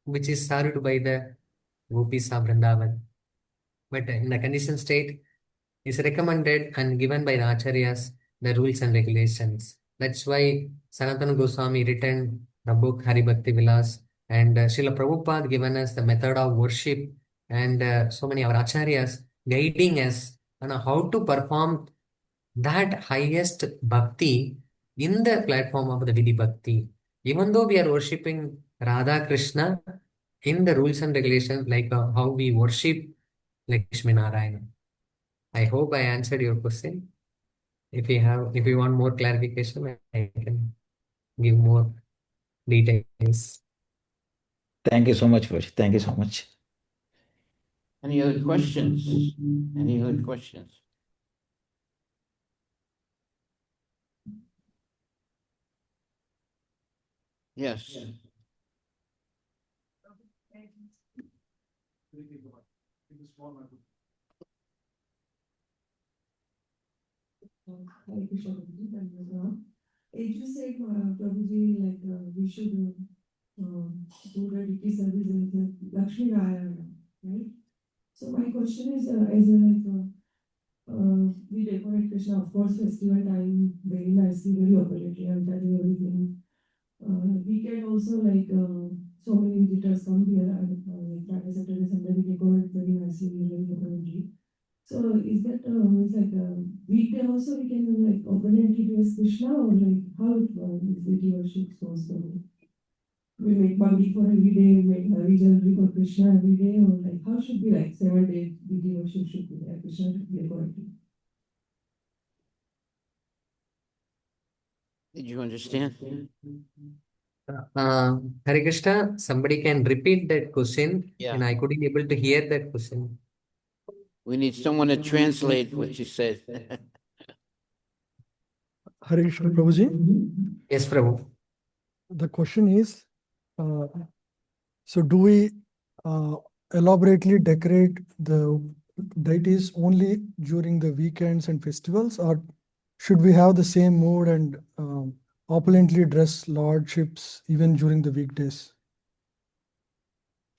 [SPEAKER 1] which is served by the Gopis of Vrindavan. But in the conditioned state, is recommended and given by the acharyas, the rules and regulations. That's why Sanatana Goswami written the book Hari Bhakti Vilas, and Srila Prabhupada given us the method of worship, and so many our acharyas guiding us on how to perform that highest bhakti in the platform of the Vidhi Bhakti. Even though we are worshipping Radha Krishna in the rules and regulations, like how we worship Lakshmi Narayana. I hope I answered your question. If you want more clarification, I can give more details.
[SPEAKER 3] Thank you so much, Prabhuji. Thank you so much.
[SPEAKER 4] Any other questions? Any other questions? Yes.
[SPEAKER 6] Hare Krishna, Prabhuji. Thank you, Ram. As you said, Prabhuji, we should do the Dicky service with Lakshmi Narayana, right? So my question is, we decorate Krishna, of course, festival time very nicely, very opulently, and that everything. We can also so many visitors come here, and Friday, Saturday, Sunday, we decorate very nicely, very opulently. So is that means weekday also we can opulently dress Krishna, or how it is deity worship supposed to? We make bhakti for every day, we make heavy jewelry for Krishna every day, or how should be 7 days deity worship should be Krishna should be according.
[SPEAKER 4] Did you understand?
[SPEAKER 1] Hare Krishna, somebody can repeat that question,
[SPEAKER 4] Yeah.
[SPEAKER 1] and I couldn't able to hear that question.
[SPEAKER 4] We need someone to translate what you said.
[SPEAKER 7] Hare Krishna, Prabhuji.
[SPEAKER 1] Yes, Prabhu.
[SPEAKER 7] The question is, so do we elaborately decorate the deities only during the weekends and festivals, or should we have the same mood and opulently dress lordships even during the weekdays?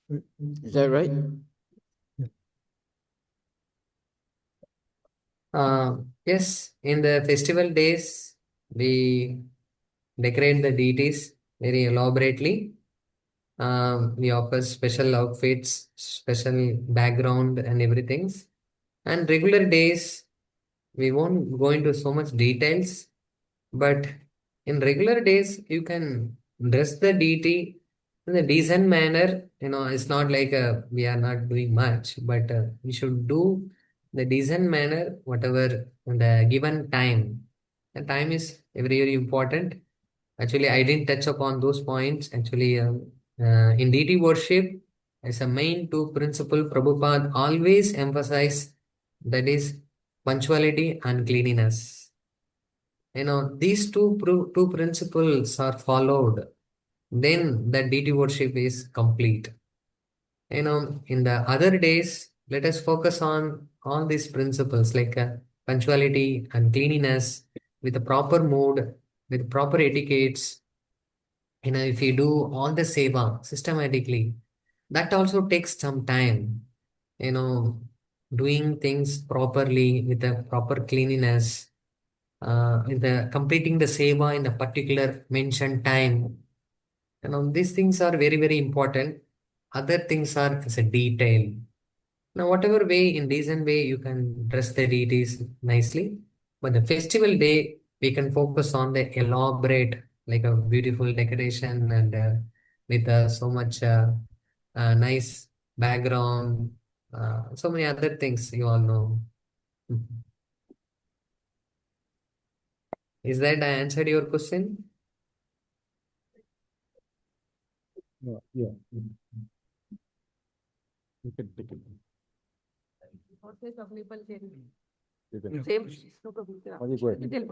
[SPEAKER 4] Is that right?
[SPEAKER 1] Yes, in the festival days, we decorate the deities very elaborately. We offer special outfits, special background and everything. And regular days, we won't go into so much details, but in regular days, you can dress the deity in a decent manner. It's not like we are not doing much, but we should do the decent manner, whatever the given time. The time is very, very important. Actually, I didn't touch upon those points. Actually, in deity worship, as a main two principle, Prabhupada always emphasize, that is punctuality and cleanliness. These two principles are followed, then the deity worship is complete. In the other days, let us focus on all these principles like punctuality and cleanliness with a proper mood, with proper etiquettes. If you do all the seva systematically, that also takes some time. You know, doing things properly with a proper cleanliness, with the completing the seva in a particular mentioned time. These things are very, very important. Other things are as a detail. Now, whatever way, in decent way, you can dress the deities nicely. But the festival day, we can focus on the elaborate, like a beautiful decoration and with so much nice background, so many other things you all know. Mhm. Is that I answered your question?
[SPEAKER 3] Yeah, yeah. You can take it. You can.
[SPEAKER 6] Same.
[SPEAKER 3] Hadi, go ahead.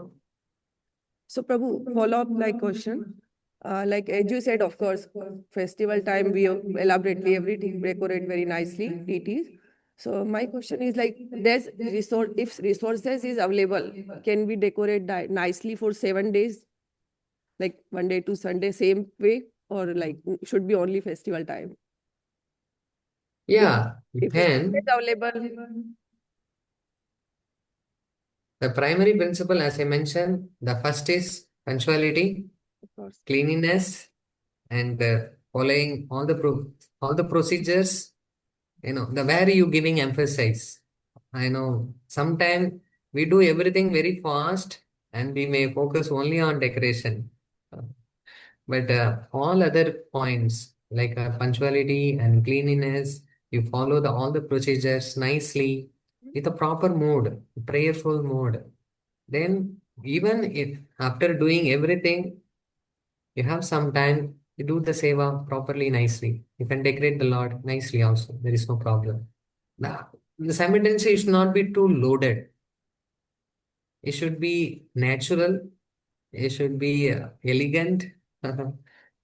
[SPEAKER 6] So, Prabhu, follow up like question. Like as you said, of course, festival time we elaborately everything decorate very nicely. Deities. So my question is like, there's resource if resources is available, can we decorate nicely for 7 days, like Monday to Sunday, same way, or like should be only festival time?
[SPEAKER 1] Yeah, you
[SPEAKER 6] If resources
[SPEAKER 1] can.
[SPEAKER 6] available,
[SPEAKER 1] The primary principle, as I mentioned, the first is punctuality,
[SPEAKER 6] of course.
[SPEAKER 1] cleanliness, and following all the procedures. The where you giving emphasis. I know sometimes we do everything very fast, and we may focus only on decoration. But all other points like punctuality and cleanliness, you follow all the procedures nicely with a proper mode, prayerful mode. Then, even if after doing everything, you have some time, you do the seva properly, nicely. You can decorate the Lord nicely also. There is no problem. Now, the simultaneously should not be too loaded. It should be natural. It should be elegant.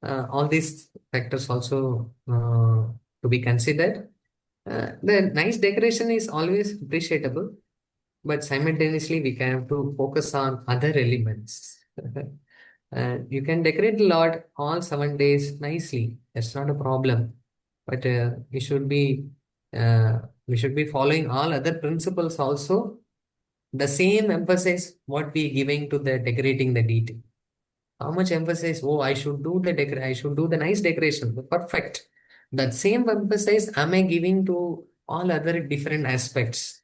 [SPEAKER 1] All these factors also to be considered. The nice decoration is always appreciable, but simultaneously we can have to focus on other elements. You can decorate the Lord all 7 days nicely. That's not a problem. But uh, we should be following all other principles also. The same emphasis what we giving to the decorating the deity. How much emphasis? Oh, I should do the I should do the nice decoration. Perfect. That same emphasis am I giving to all other different aspects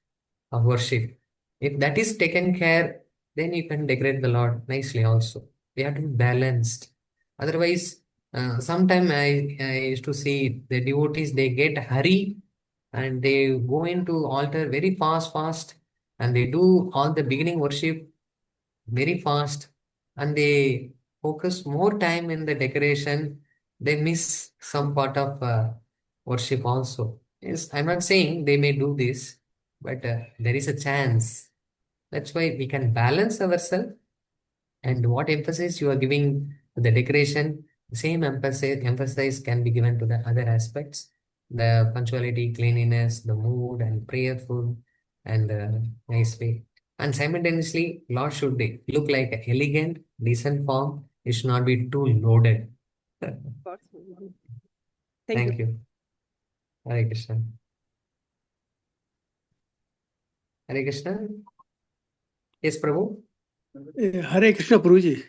[SPEAKER 1] of worship. If that is taken care, then you can decorate the Lord nicely also. We have to be balanced. Otherwise, sometime I used to see the devotees, they get hurry and they go into altar very fast, and they do all the beginning worship very fast, and they focus more time in the decoration. They miss some part of worship also. Yes, I'm not saying they may do this, but there is a chance. That's why we can balance ourselves, and what emphasis you are giving to the decoration, the same emphasis can be given to the other aspects, the punctuality, cleanliness, the mood, and prayerful, and nice way. And simultaneously, Lord should look like an elegant, decent form. It should not be too loaded.
[SPEAKER 6] Of course. Thank you.
[SPEAKER 1] Thank you. Hare Krishna. Hare Krishna. Yes, Prabhu.
[SPEAKER 5] Hare Krishna, Prabhuji.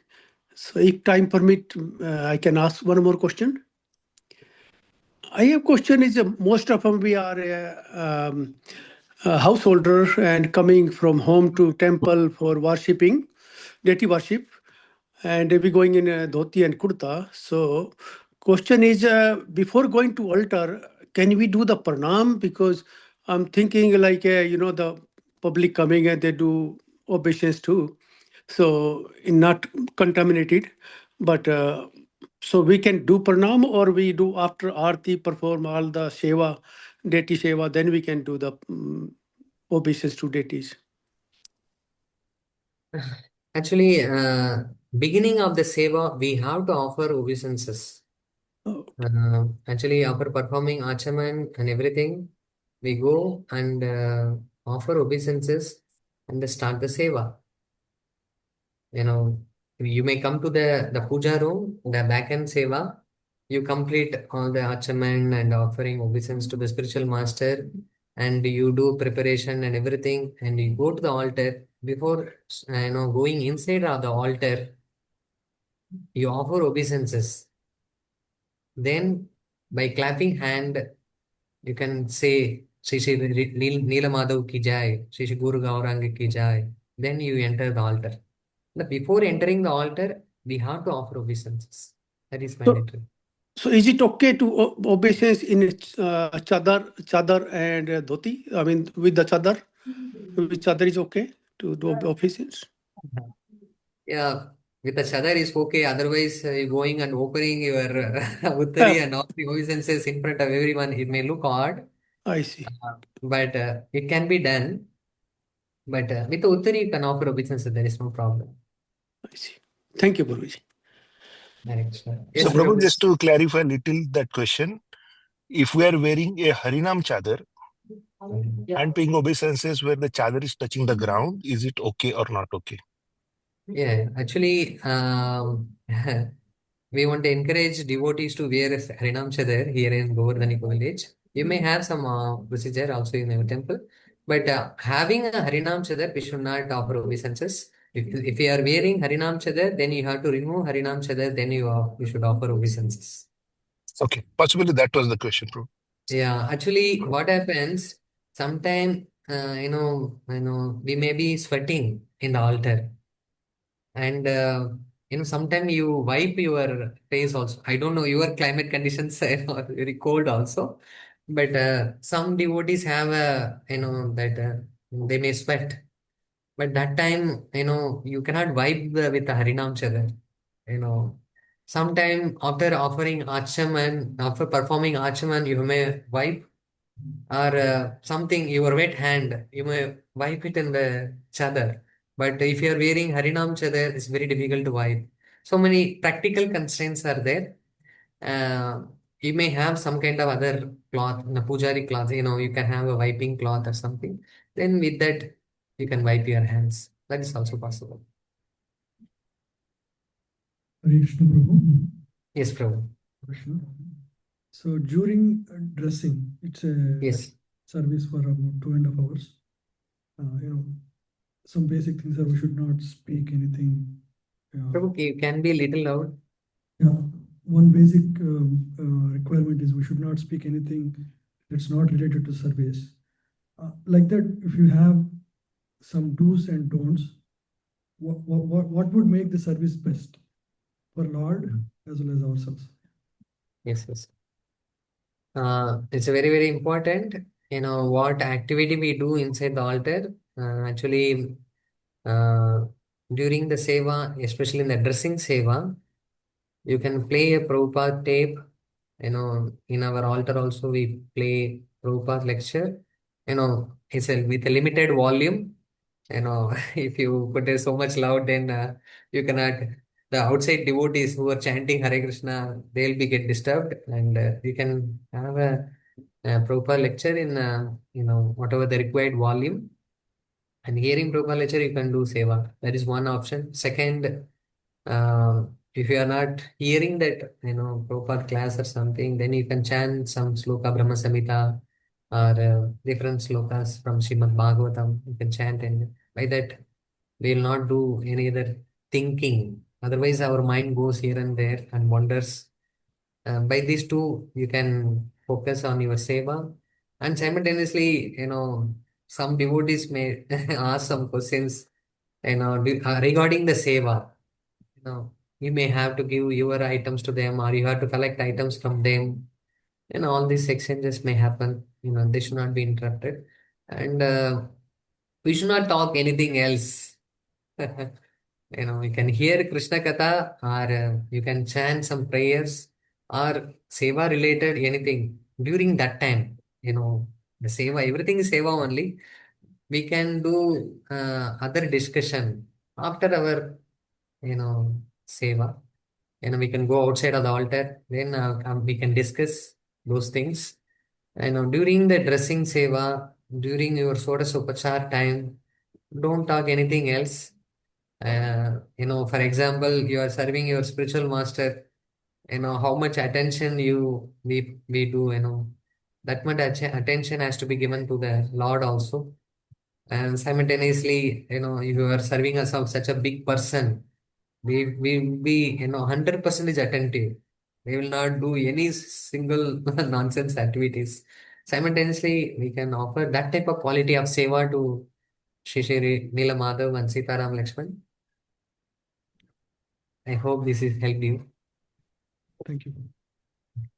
[SPEAKER 5] So if time permit, I can ask one more question. I have question is most of them we are householder and coming from home to temple for worshipping, deity worship, and we going in dhoti and kurta. So, question is, before going to altar, can we do the pranam? Because I'm thinking like the public coming and they do obeisance too, so not contaminated, but. So we can do pranam, or we do after arti perform all the seva, deity seva, then we can do the obeisance to deities.
[SPEAKER 1] Actually, beginning of the seva, we have to offer obeisances.
[SPEAKER 5] Oh,
[SPEAKER 1] Actually, after performing achaman and everything, we go and offer obeisances and start the seva. You know, you may come to the puja room, the back end seva. You complete all the achaman and offering obeisance to the spiritual master, and you do preparation and everything, and you go to the altar. Before going inside of the altar, you offer obeisances. Then, by clapping hand, you can say Shri Shri Neelamadhav ki jai, Shri Shri Guru Gauranga ki jai. Then you enter the altar. But before entering the altar, we have to offer obeisances. That is
[SPEAKER 5] So,
[SPEAKER 1] mandatory.
[SPEAKER 5] so is it okay to obeisance in chadar and dhoti? I mean, with the chadar, with chadar is okay to do obeisance?
[SPEAKER 1] Yeah, with the chadar is okay. Otherwise, going and opening your
[SPEAKER 5] Ah,
[SPEAKER 1] uttari and offering obeisances in front of everyone, it may look odd,
[SPEAKER 5] I see.
[SPEAKER 1] but it can be done. But with the uttari, you can offer obeisances. There is no problem.
[SPEAKER 5] I see. Thank you, Guruji.
[SPEAKER 1] Correct, sir.
[SPEAKER 8] So,
[SPEAKER 1] Yes,
[SPEAKER 8] Prabhu,
[SPEAKER 1] Prabhu.
[SPEAKER 8] just to clarify a little that question, if we are wearing a Harinam chadar and paying obeisances where the chadar is touching the ground, is it okay or not okay?
[SPEAKER 1] Yeah, actually, we want to encourage devotees to wear a Harinam Chadar here in Govardhaniko village. You may have some procedure also in our temple, but having a Harinam Chadar, we should not offer obeisances. If you are wearing Harinam Chadar, then you have to remove Harinam Chadar, then you should offer obeisances.
[SPEAKER 8] Okay, possibly that was the question, Prabhu.
[SPEAKER 1] Yeah, actually, what happens, sometime, we may be sweating in the altar. And sometimes you wipe your face also. I don't know, your climate conditions are very cold also. But some devotees have a, that they may sweat. But that time, you cannot wipe with the Harinam Chadar. You know, sometime after offering Achaman, after performing Achaman, you may wipe, or something, your wet hand, you may wipe it in the chadar. But if you are wearing Harinam chadar, it's very difficult to wipe. So many practical constraints are there. You may have some kind of other cloth, pujari cloth, you can have a wiping cloth or something. Then with that, you can wipe your hands. That is also possible.
[SPEAKER 7] Hare Krishna, Prabhu.
[SPEAKER 1] Yes, Prabhu.
[SPEAKER 7] Krishna. So during dressing, it's a
[SPEAKER 1] Yes.
[SPEAKER 7] service for about 2.5 hours. Some basic things are we should not speak anything.
[SPEAKER 1] Prabhu, you can be a little loud.
[SPEAKER 7] Yeah, one basic requirement is we should not speak anything that's not related to service. Like that, if you have some do's and don'ts, what would make the service best for Lord as well as ourselves?
[SPEAKER 1] Yes, yes. It's very, very important. What activity we do inside the altar. Actually, during the seva, especially in the dressing seva, you can play a Prabhupada tape. In our altar also we play Prabhupada lecture. It's with a limited volume. If you put it so much loud, then you cannot. The outside devotees who are chanting Hare Krishna, they'll be get disturbed, and you can have a proper lecture in whatever the required volume. And hearing Prabhupada lecture, you can do seva. That is one option. Second, if you are not hearing that, Prabhupada class or something, then you can chant some sloka Brahma Samhita or different slokas from Srimad Bhagavatam. You can chant, and by that, we will not do any other thinking. Otherwise, our mind goes here and there and wanders. By these two, you can focus on your seva, and simultaneously, some devotees may ask some questions, regarding the seva. You may have to give your items to them, or you have to collect items from them. All these exchanges may happen. They should not be interrupted, and we should not talk anything else. You can hear Krishna Katha, or you can chant some prayers or seva related anything during that time. The seva, everything is seva only. We can do other discussion after our, seva. We can go outside of the altar, then we can discuss those things. During the dressing seva, during your Sodasopachar time, don't talk anything else. For example, you are serving your spiritual master, how much attention we do, that much attention has to be given to the Lord also. And simultaneously, you are serving us of such a big person. We will be, 100% attentive. We will not do any single nonsense activities. Simultaneously, we can offer that type of quality of seva to Shishiri, Neela Madhav and Sitaram Lakshman. I hope this has helped you.
[SPEAKER 7] Thank you.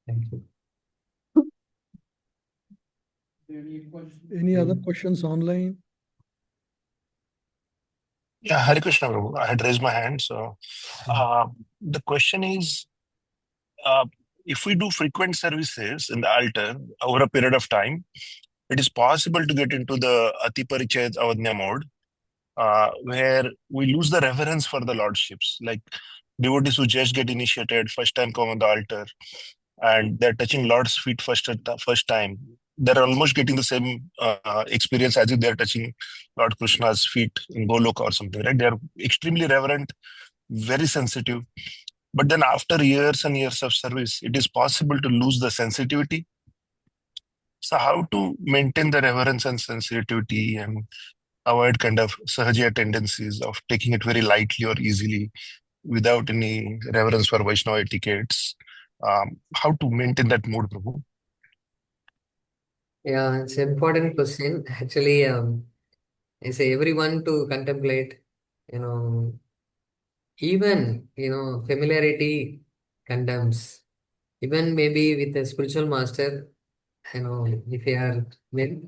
[SPEAKER 1] Thank you.
[SPEAKER 7] Any other questions online?
[SPEAKER 8] Yeah, Hare Krishna, Prabhu. I had raised my hand. So the question is, uh, if we do frequent services in the altar over a period of time, it is possible to get into the Ati Parichet Avadnya mode, where we lose the reverence for the lordships. Like devotees who just get initiated, first time come on the altar, and they're touching Lord's feet first time. They're almost getting the same experience as if they're touching Lord Krishna's feet in Goloka or something, right? They're extremely reverent, very sensitive. But then after years and years of service, it is possible to lose the sensitivity. So how to maintain the reverence and sensitivity and avoid kind of sahaja tendencies of taking it very lightly or easily without any reverence for Vaishnava etiquettes? How to maintain that mood, Prabhu?
[SPEAKER 1] Yeah, it's an important question. Actually, I say everyone to contemplate, you know, even, familiarity condemns. Even maybe with a spiritual master, if we are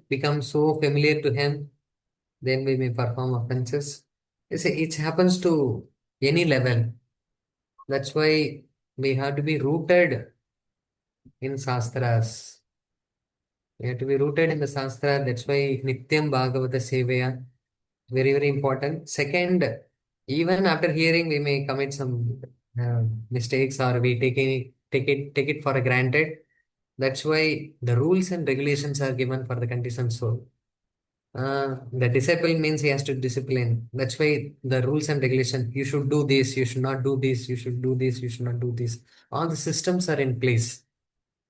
[SPEAKER 1] become so familiar to him, then we may perform offenses. I say it happens to any level. That's why we have to be rooted in Shastras. We have to be rooted in the Shastra. That's why Nityam Bhagavata Sevaya, very, very important. Second, even after hearing, we may commit some mistakes, or we take it for granted. That's why the rules and regulations are given for the conditioned soul. The disciple means he has to discipline. That's why the rules and regulations, you should do this, you should not do this, you should do this, you should not do this. All the systems are in place.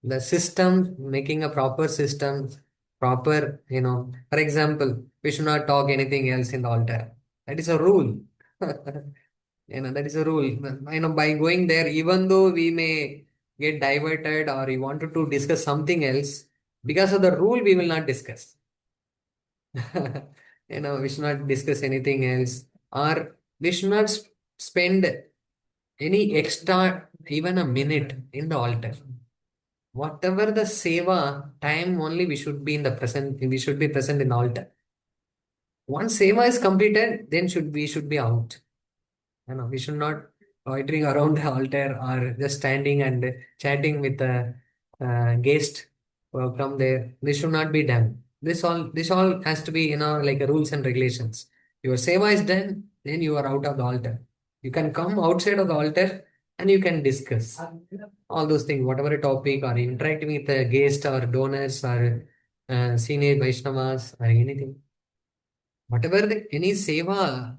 [SPEAKER 1] The system, making a proper system, proper, for example, we should not talk anything else in the altar. That is a rule. That is a rule. By going there, even though we may get diverted or we wanted to discuss something else, because of the rule, we will not discuss. We should not discuss anything else, or we should not spend any extra, even a minute in the altar. Whatever the seva time, only we should be in the present, we should be present in the altar. Once seva is completed, then we should be out. We should not loitering around the altar or just standing and chatting with the guest who have come there. This should not be done. This all has to be, like a rules and regulations. Your seva is done, then you are out of the altar. You can come outside of the altar and you can discuss all those things, whatever topic, or interacting with the guest or donors or senior Vaishnavas or anything. Whatever any seva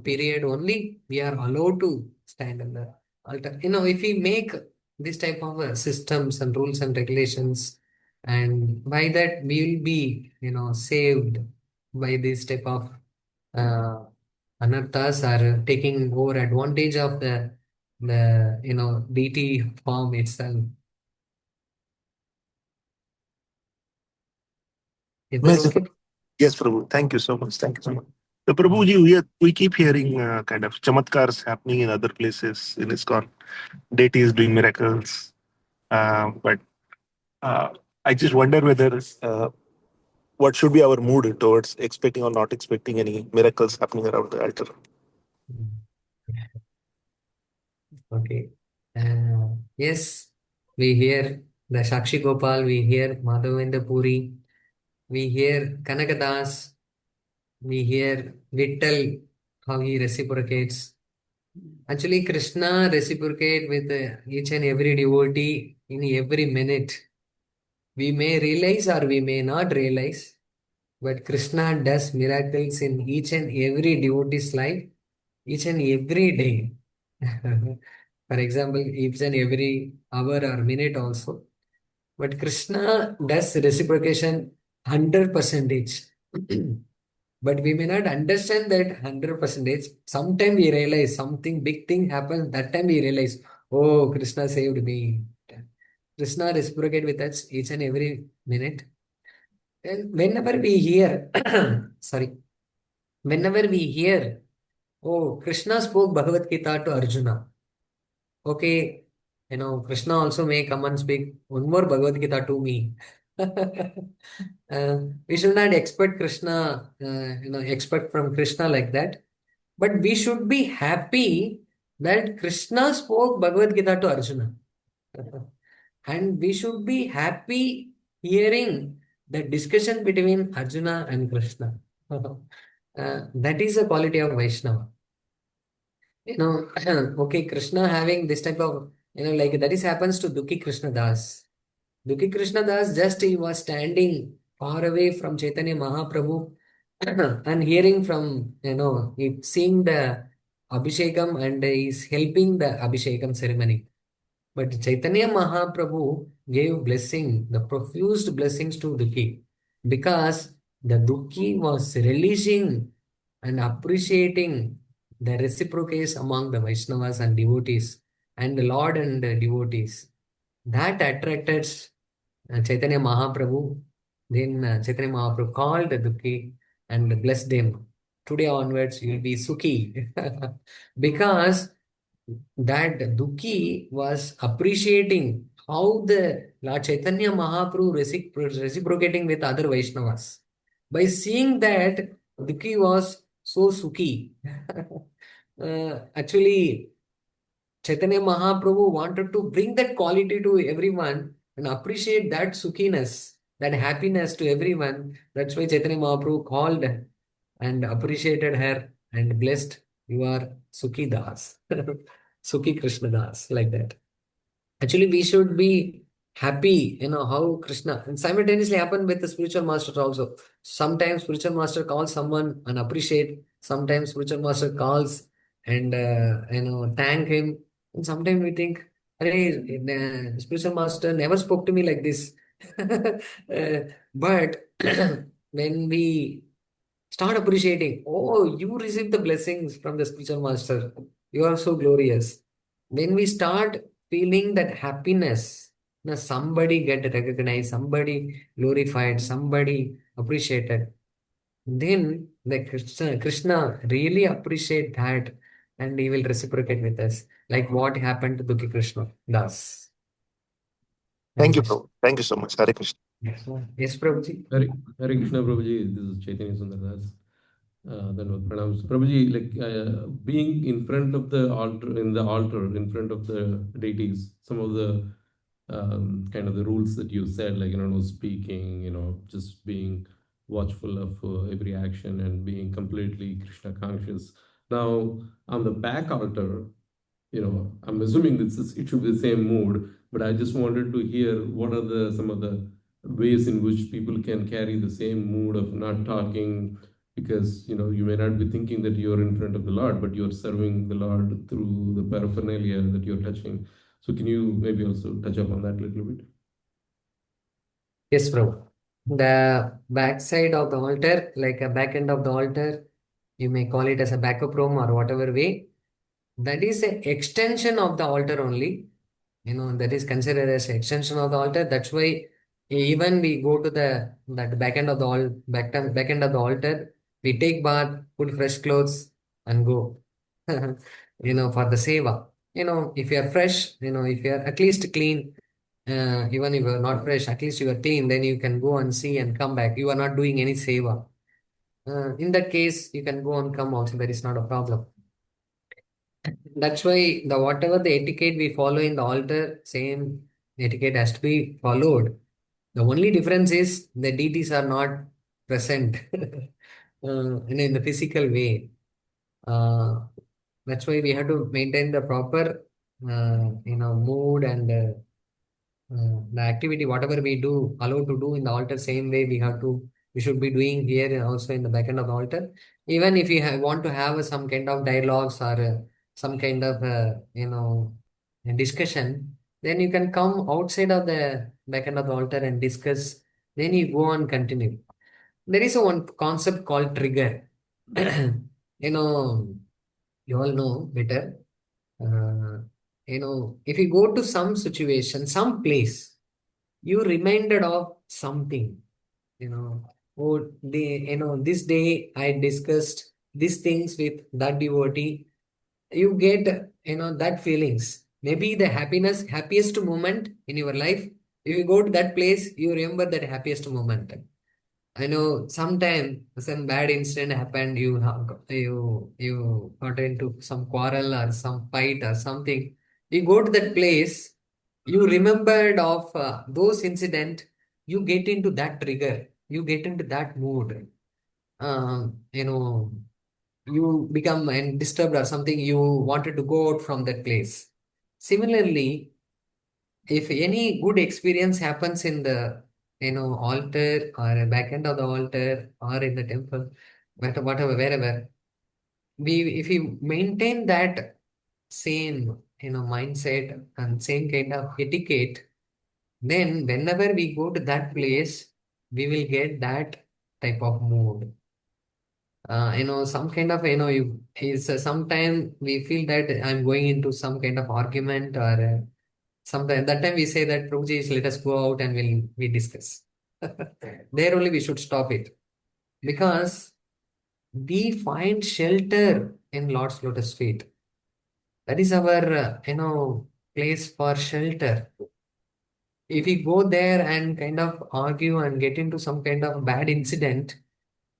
[SPEAKER 1] period, only we are allowed to stand in the altar. If we make this type of systems and rules and regulations, and by that we will be saved by this type of uh, anarthas, are taking over advantage of the deity form itself. Is that
[SPEAKER 3] Well,
[SPEAKER 1] okay?
[SPEAKER 8] Yes, Prabhu. Thank you so much. Thank you so much. So, Prabhuji, we keep hearing kind of chamatkars happening in other places in ISKCON. Deity is doing miracles. But uh, I just wonder whether what should be our mood towards expecting or not expecting any miracles happening around the altar.
[SPEAKER 1] Okay. Yes, we hear the Shakshi Gopal, we hear Madhavendra Puri, we hear Kanakadas, we hear Vittal, how he reciprocates. Actually, Krishna reciprocate with each and every devotee in every minute. We may realize or we may not realize, but Krishna does miracles in each and every devotee's life, each and every day. For example, each and every hour or minute also. But Krishna does reciprocation 100%. But we may not understand that 100%. Sometime we realize something big thing happens. That time we realize, oh, Krishna saved me. Krishna reciprocate with us each and every minute. And whenever we hear, sorry, whenever we hear, oh, Krishna spoke Bhagavad Gita to Arjuna. Okay, Krishna also may come and speak one more Bhagavad Gita to me. We should not expect Krishna, expect from Krishna like that. But we should be happy that Krishna spoke Bhagavad Gita to Arjuna. And we should be happy hearing the discussion between Arjuna and Krishna. That is the quality of Vaishnava. Okay, Krishna having this type of, like that is happens to Dukhi Krishna Das. Dukhi Krishna Das just he was standing far away from Chaitanya Mahaprabhu and hearing from, seeing the Abhishekam and is helping the Abhishekam ceremony. But Chaitanya Mahaprabhu gave blessing, the profused blessings to Dukhi because the Dukhi was releasing and appreciating the reciprocate among the Vaishnavas and devotees and the Lord and the devotees. That attracted Chaitanya Mahaprabhu. Then Chaitanya Mahaprabhu called the Dukhi and blessed him. Today onwards, you will be Sukhi. Because that Dukhi was appreciating how the Lord Chaitanya Mahaprabhu reciprocating with other Vaishnavas. By seeing that, Dukhi was so Sukhi. Actually, Chaitanya Mahaprabhu wanted to bring that quality to everyone and appreciate that sukhiness, that happiness to everyone. That's why Chaitanya Mahaprabhu called and appreciated her and blessed, you are Sukhi Das, Sukhi Krishna Das, like that. Actually, we should be happy, how Krishna, and simultaneously happen with the spiritual master also. Sometimes spiritual master calls someone and appreciate. Sometimes spiritual master calls and, thank him. And sometimes we think, hey, spiritual master never spoke to me like this. But when we start appreciating, oh, you received the blessings from the spiritual master. You are so glorious. When we start feeling that happiness, somebody get recognized, somebody glorified, somebody appreciated, then the Krishna really appreciate that and he will reciprocate with us. Like what happened to Dukhi Krishna Das.
[SPEAKER 8] Thank you, Prabhu. Thank you so much. Hare Krishna.
[SPEAKER 1] Yes, Prabhuji.
[SPEAKER 9] Hare Krishna, Prabhuji. This is Chaitanya Sundardas. Dhanavad pranams. Prabhuji, being in front of the altar, in front of the deities, some of the kind of the rules that you said, like, no speaking, just being watchful of every action and being completely Krishna conscious. Now, on the back altar, I'm assuming it should be the same mood, but I just wanted to hear what are some of the ways in which people can carry the same mood of not talking, because you may not be thinking that you're in front of the Lord, but you're serving the Lord through the paraphernalia that you're touching. So can you maybe also touch upon that a little bit?
[SPEAKER 1] Yes, Prabhu. The back side of the altar, like a back end of the altar, you may call it as a backup room or whatever way. That is an extension of the altar only. That is considered as an extension of the altar. That's why Even we go to that back end of the back end of the altar, we take bath, put fresh clothes, and go. For the seva. If you are fresh, if you are at least clean, even if you are not fresh, at least you are clean, then you can go and see and come back. You are not doing any seva. In that case, you can go and come also. There is not a problem. That's why the whatever the etiquette we follow in the altar, same etiquette has to be followed. The only difference is the deities are not present in the physical way. That's why we have to maintain the proper, mood and the activity, whatever we do, allowed to do in the altar, same way we should be doing here also in the back end of the altar. Even if you want to have some kind of dialogues or some kind of, discussion, then you can come outside of the back end of the altar and discuss. Then you go and continue. There is a one concept called trigger. you know, you all know better. Uh, if you go to some situation, some place, you reminded of something, oh, this day I discussed these things with that devotee. You get, that feelings. Maybe the happiest moment in your life. If you go to that place, you remember that happiest moment. I know sometime some bad incident happened. You got into some quarrel or some fight or something. You go to that place. You remembered of those incident. You get into that trigger. You get into that mood. Um, you know, you become disturbed or something. You wanted to go out from that place. Similarly, if any good experience happens in the altar or a back end of the altar or in the temple, whatever wherever, we if we maintain that same mindset and same kind of etiquette, then whenever we go to that place, we will get that type of mood. Some kind of, you is sometime we feel that I'm going into some kind of argument or sometimes that time we say that Prabhuji, let us go out and we discuss. There only we should stop it, because we find shelter in Lord's lotus feet. That is our place for shelter. If we go there and kind of argue and get into some kind of bad incident,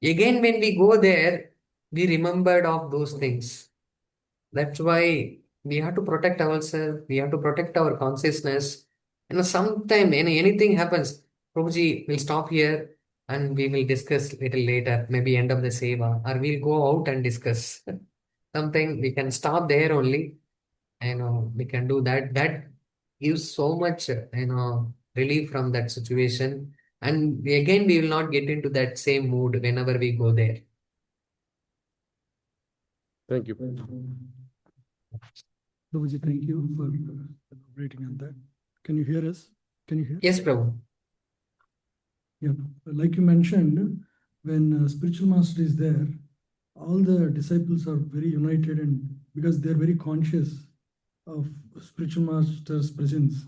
[SPEAKER 1] again when we go there, we remembered of those things. That's why we have to protect ourselves. We have to protect our consciousness. Sometime anything happens, Prabhuji will stop here and we will discuss little later, maybe end of the seva, or we'll go out and discuss. Something we can stop there only. We can do that. That gives so much, relief from that situation. And again, we will not get into that same mood whenever we go there.
[SPEAKER 9] Thank you.
[SPEAKER 7] Prabhuji, thank you for elaborating on that. Can you hear us? Can you hear?
[SPEAKER 1] Yes, Prabhu.
[SPEAKER 7] Yeah, like you mentioned, when spiritual master is there, all the disciples are very united, and because they're very conscious of spiritual master's presence.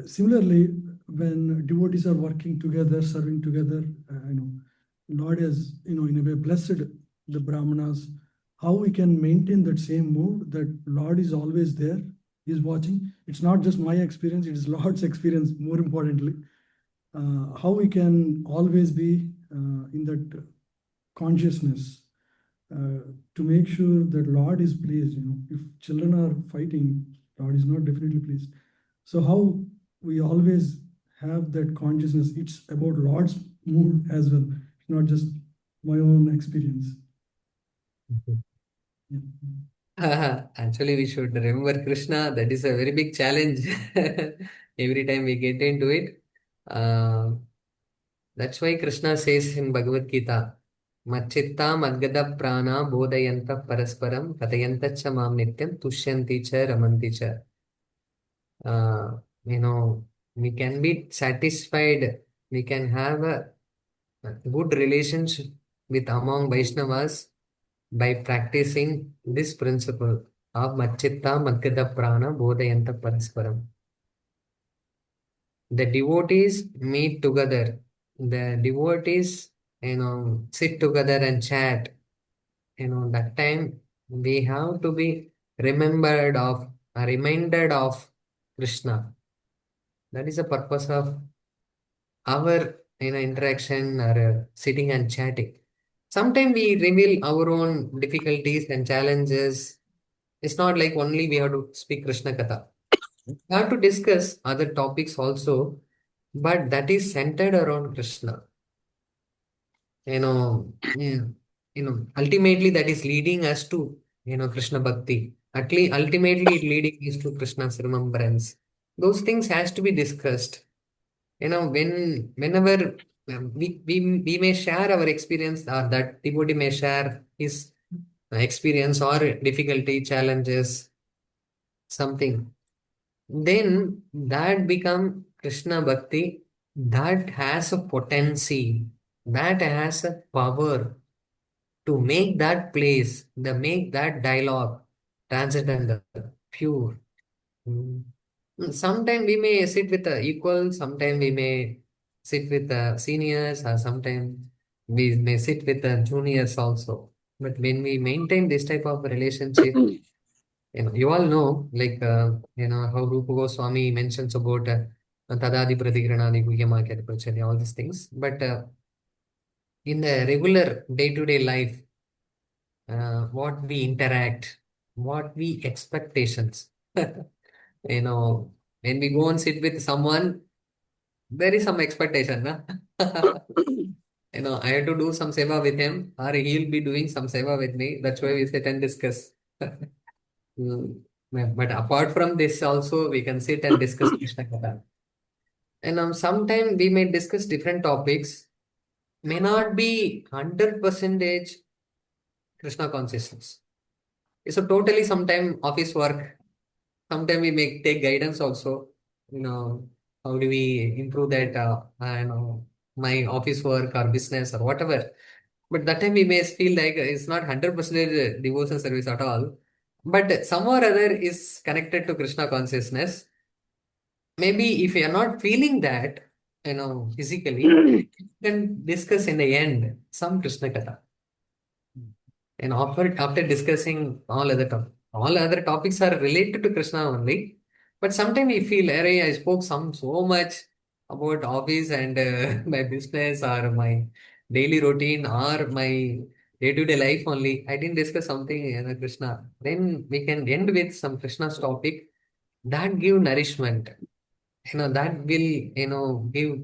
[SPEAKER 7] Similarly, when devotees are working together, serving together, Lord has, in a way, blessed the Brahmanas. How we can maintain that same mood, that Lord is always there, He's watching. It's not just my experience, it is Lord's experience, more importantly. How we can always be in that consciousness to make sure that Lord is pleased. If children are fighting, Lord is not definitely pleased. So how we always have that consciousness, it's about Lord's mood as well, not just my own experience. Yeah.
[SPEAKER 1] Actually, we should remember Krishna. That is a very big challenge. Every time we get into it. That's why Krishna says in Bhagavad Gita, Machitta Madgada Prana Bodhayanta Parasparam Katayanta Cha Mam Nityam Tushyanti Cha Ramanti Cha. We can be satisfied. We can have a good relationship with among Vaishnavas by practicing this principle of Machitta Madgada Prana Bodhayanta Parasparam. The devotees meet together. The devotees, sit together and chat. That time we have to be reminded of Krishna. That is the purpose of our interaction or sitting and chatting. Sometimes we reveal our own difficulties and challenges. It's not like only we have to speak Krishna Katha. We have to discuss other topics also, but that is centered around Krishna. Yeah, ultimately that is leading us to, Krishna Bhakti. At least ultimately it leading us to Krishna's remembrance. Those things has to be discussed. Whenever we may share our experience, or that devotee may share his experience or difficulty, challenges, something, then that become Krishna Bhakti, that has a potency, that has a power to make that place, make that dialogue transcendental, pure. Mm. Sometimes we may sit with the equal, sometimes we may sit with the seniors, or sometimes we may sit with the juniors also. But when we maintain this type of relationship, you all know, like, how Rupa Goswami mentions about Tadadi Pratigranadi Guhyama Karipachari, all these things. But in the regular day-to-day life, what we interact, what we expectations. you know, when we go and sit with someone, there is some expectation. Na? I have to do some seva with him, or he'll be doing some seva with me. That's why we sit and discuss. Mm, but apart from this, also we can sit and discuss Krishna Katha. And sometimes we may discuss different topics, may not be 100% Krishna consciousness. It's a totally sometime office work. Sometimes we may take guidance also. How do we improve that? My office work or business or whatever. But that time we may feel like it's not 100% devotion service at all. But somehow or other is connected to Krishna consciousness. Maybe if you are not feeling that, physically, you can discuss in the end some Krishna Katha. And after discussing all other topics are related to Krishna only. But sometimes we feel, Array, I spoke so much about office and my business or my daily routine or my day-to-day life only. I didn't discuss something Krishna. Then we can end with some Krishna's topic that give nourishment. That will give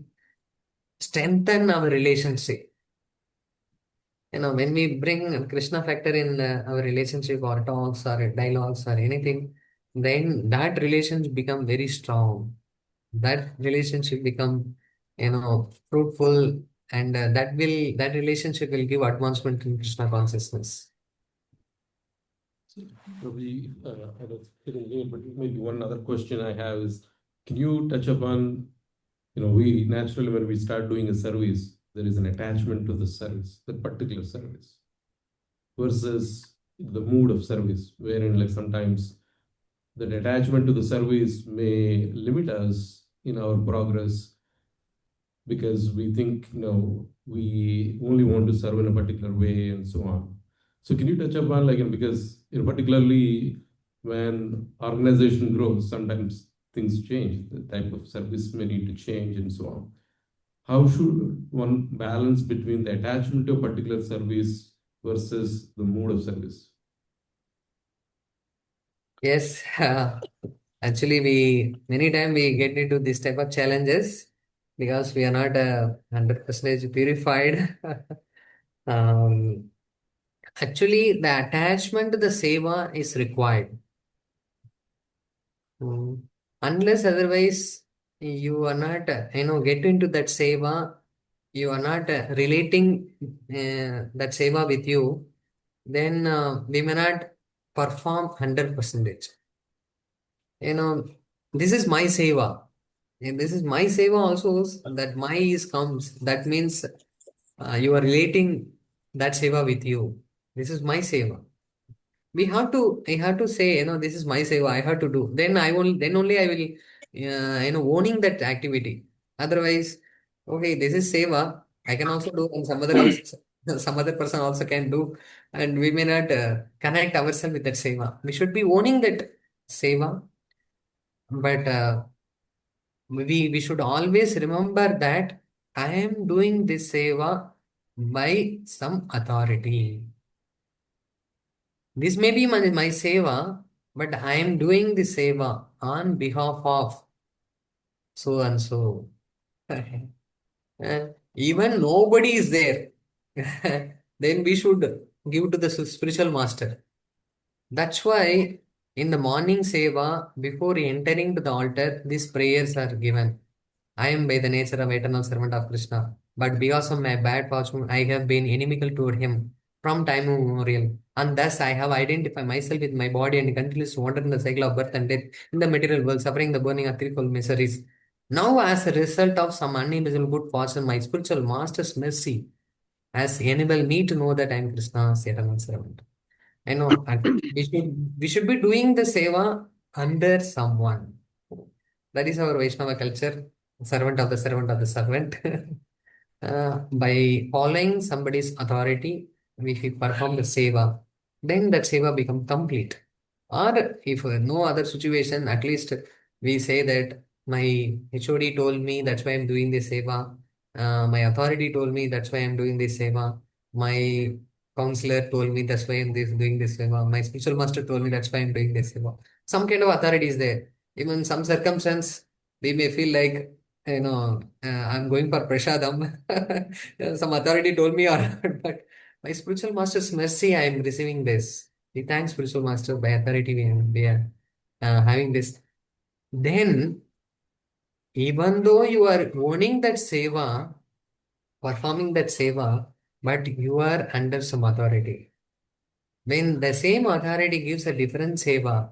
[SPEAKER 1] strengthen our relationship. When we bring Krishna factor in our relationship or talks or dialogues or anything, then that relationship become very strong. That relationship become, fruitful, and that relationship will give advancement in Krishna consciousness.
[SPEAKER 9] Prabhuji, I was getting late, but maybe one other question I have is, can you touch upon, we naturally, when we start doing a service, there is an attachment to the service, the particular service, versus the mood of service, wherein like sometimes the attachment to the service may limit us in our progress because we think, we only want to serve in a particular way and so on. So can you touch upon because particularly when organization grows, sometimes things change, the type of service may need to change and so on. How should one balance between the attachment to a particular service versus the mode of service?
[SPEAKER 1] Yes, actually, many times we get into this type of challenges because we are not 100% purified. um, Actually, the attachment to the seva is required. Unless otherwise, you are not, get into that seva, you are not relating that seva with you, then we may not perform 100%. This is my seva. And this is my seva also, that my is comes. That means you are relating that seva with you. This is my seva. I have to say, this is my seva, I have to do. Then only I will owning that activity. Otherwise, okay, this is seva. I can also do, and some other else, some other person also can do, and we may not connect ourselves with that seva. We should be owning that seva, but we should always remember that I am doing this seva by some authority. This may be my seva, but I am doing this seva on behalf of so and so. Even nobody is there, then we should give to the spiritual master. That's why in the morning seva, before entering to the altar, these prayers are given. I am by the nature of eternal servant of Krishna, but because of my bad fortune, I have been inimical toward him from time immemorial. And thus I have identified myself with my body and continues to wander in the cycle of birth and death in the material world, suffering the burning of threefold miseries. Now, as a result of some unimaginable good fortune, my spiritual master's mercy has enabled me to know that I am Krishna's eternal servant. I know we should be doing the seva under someone. That is our Vaishnava culture, servant of the servant of the servant. By following somebody's authority, if we perform the seva, then that seva become complete. Or if no other situation, at least we say that my HOD told me, that's why I'm doing this seva. My authority told me, that's why I'm doing this seva. My counselor told me, that's why I'm doing this seva. My spiritual master told me, that's why I'm doing this seva. Some kind of authority is there. Even some circumstance, we may feel like, I'm going for prasadam. Some authority told me, or but by spiritual master's mercy, I am receiving this. We thank spiritual master by authority we are having this. Then, even though you are owning that seva, performing that seva, but you are under some authority. When the same authority gives a different seva,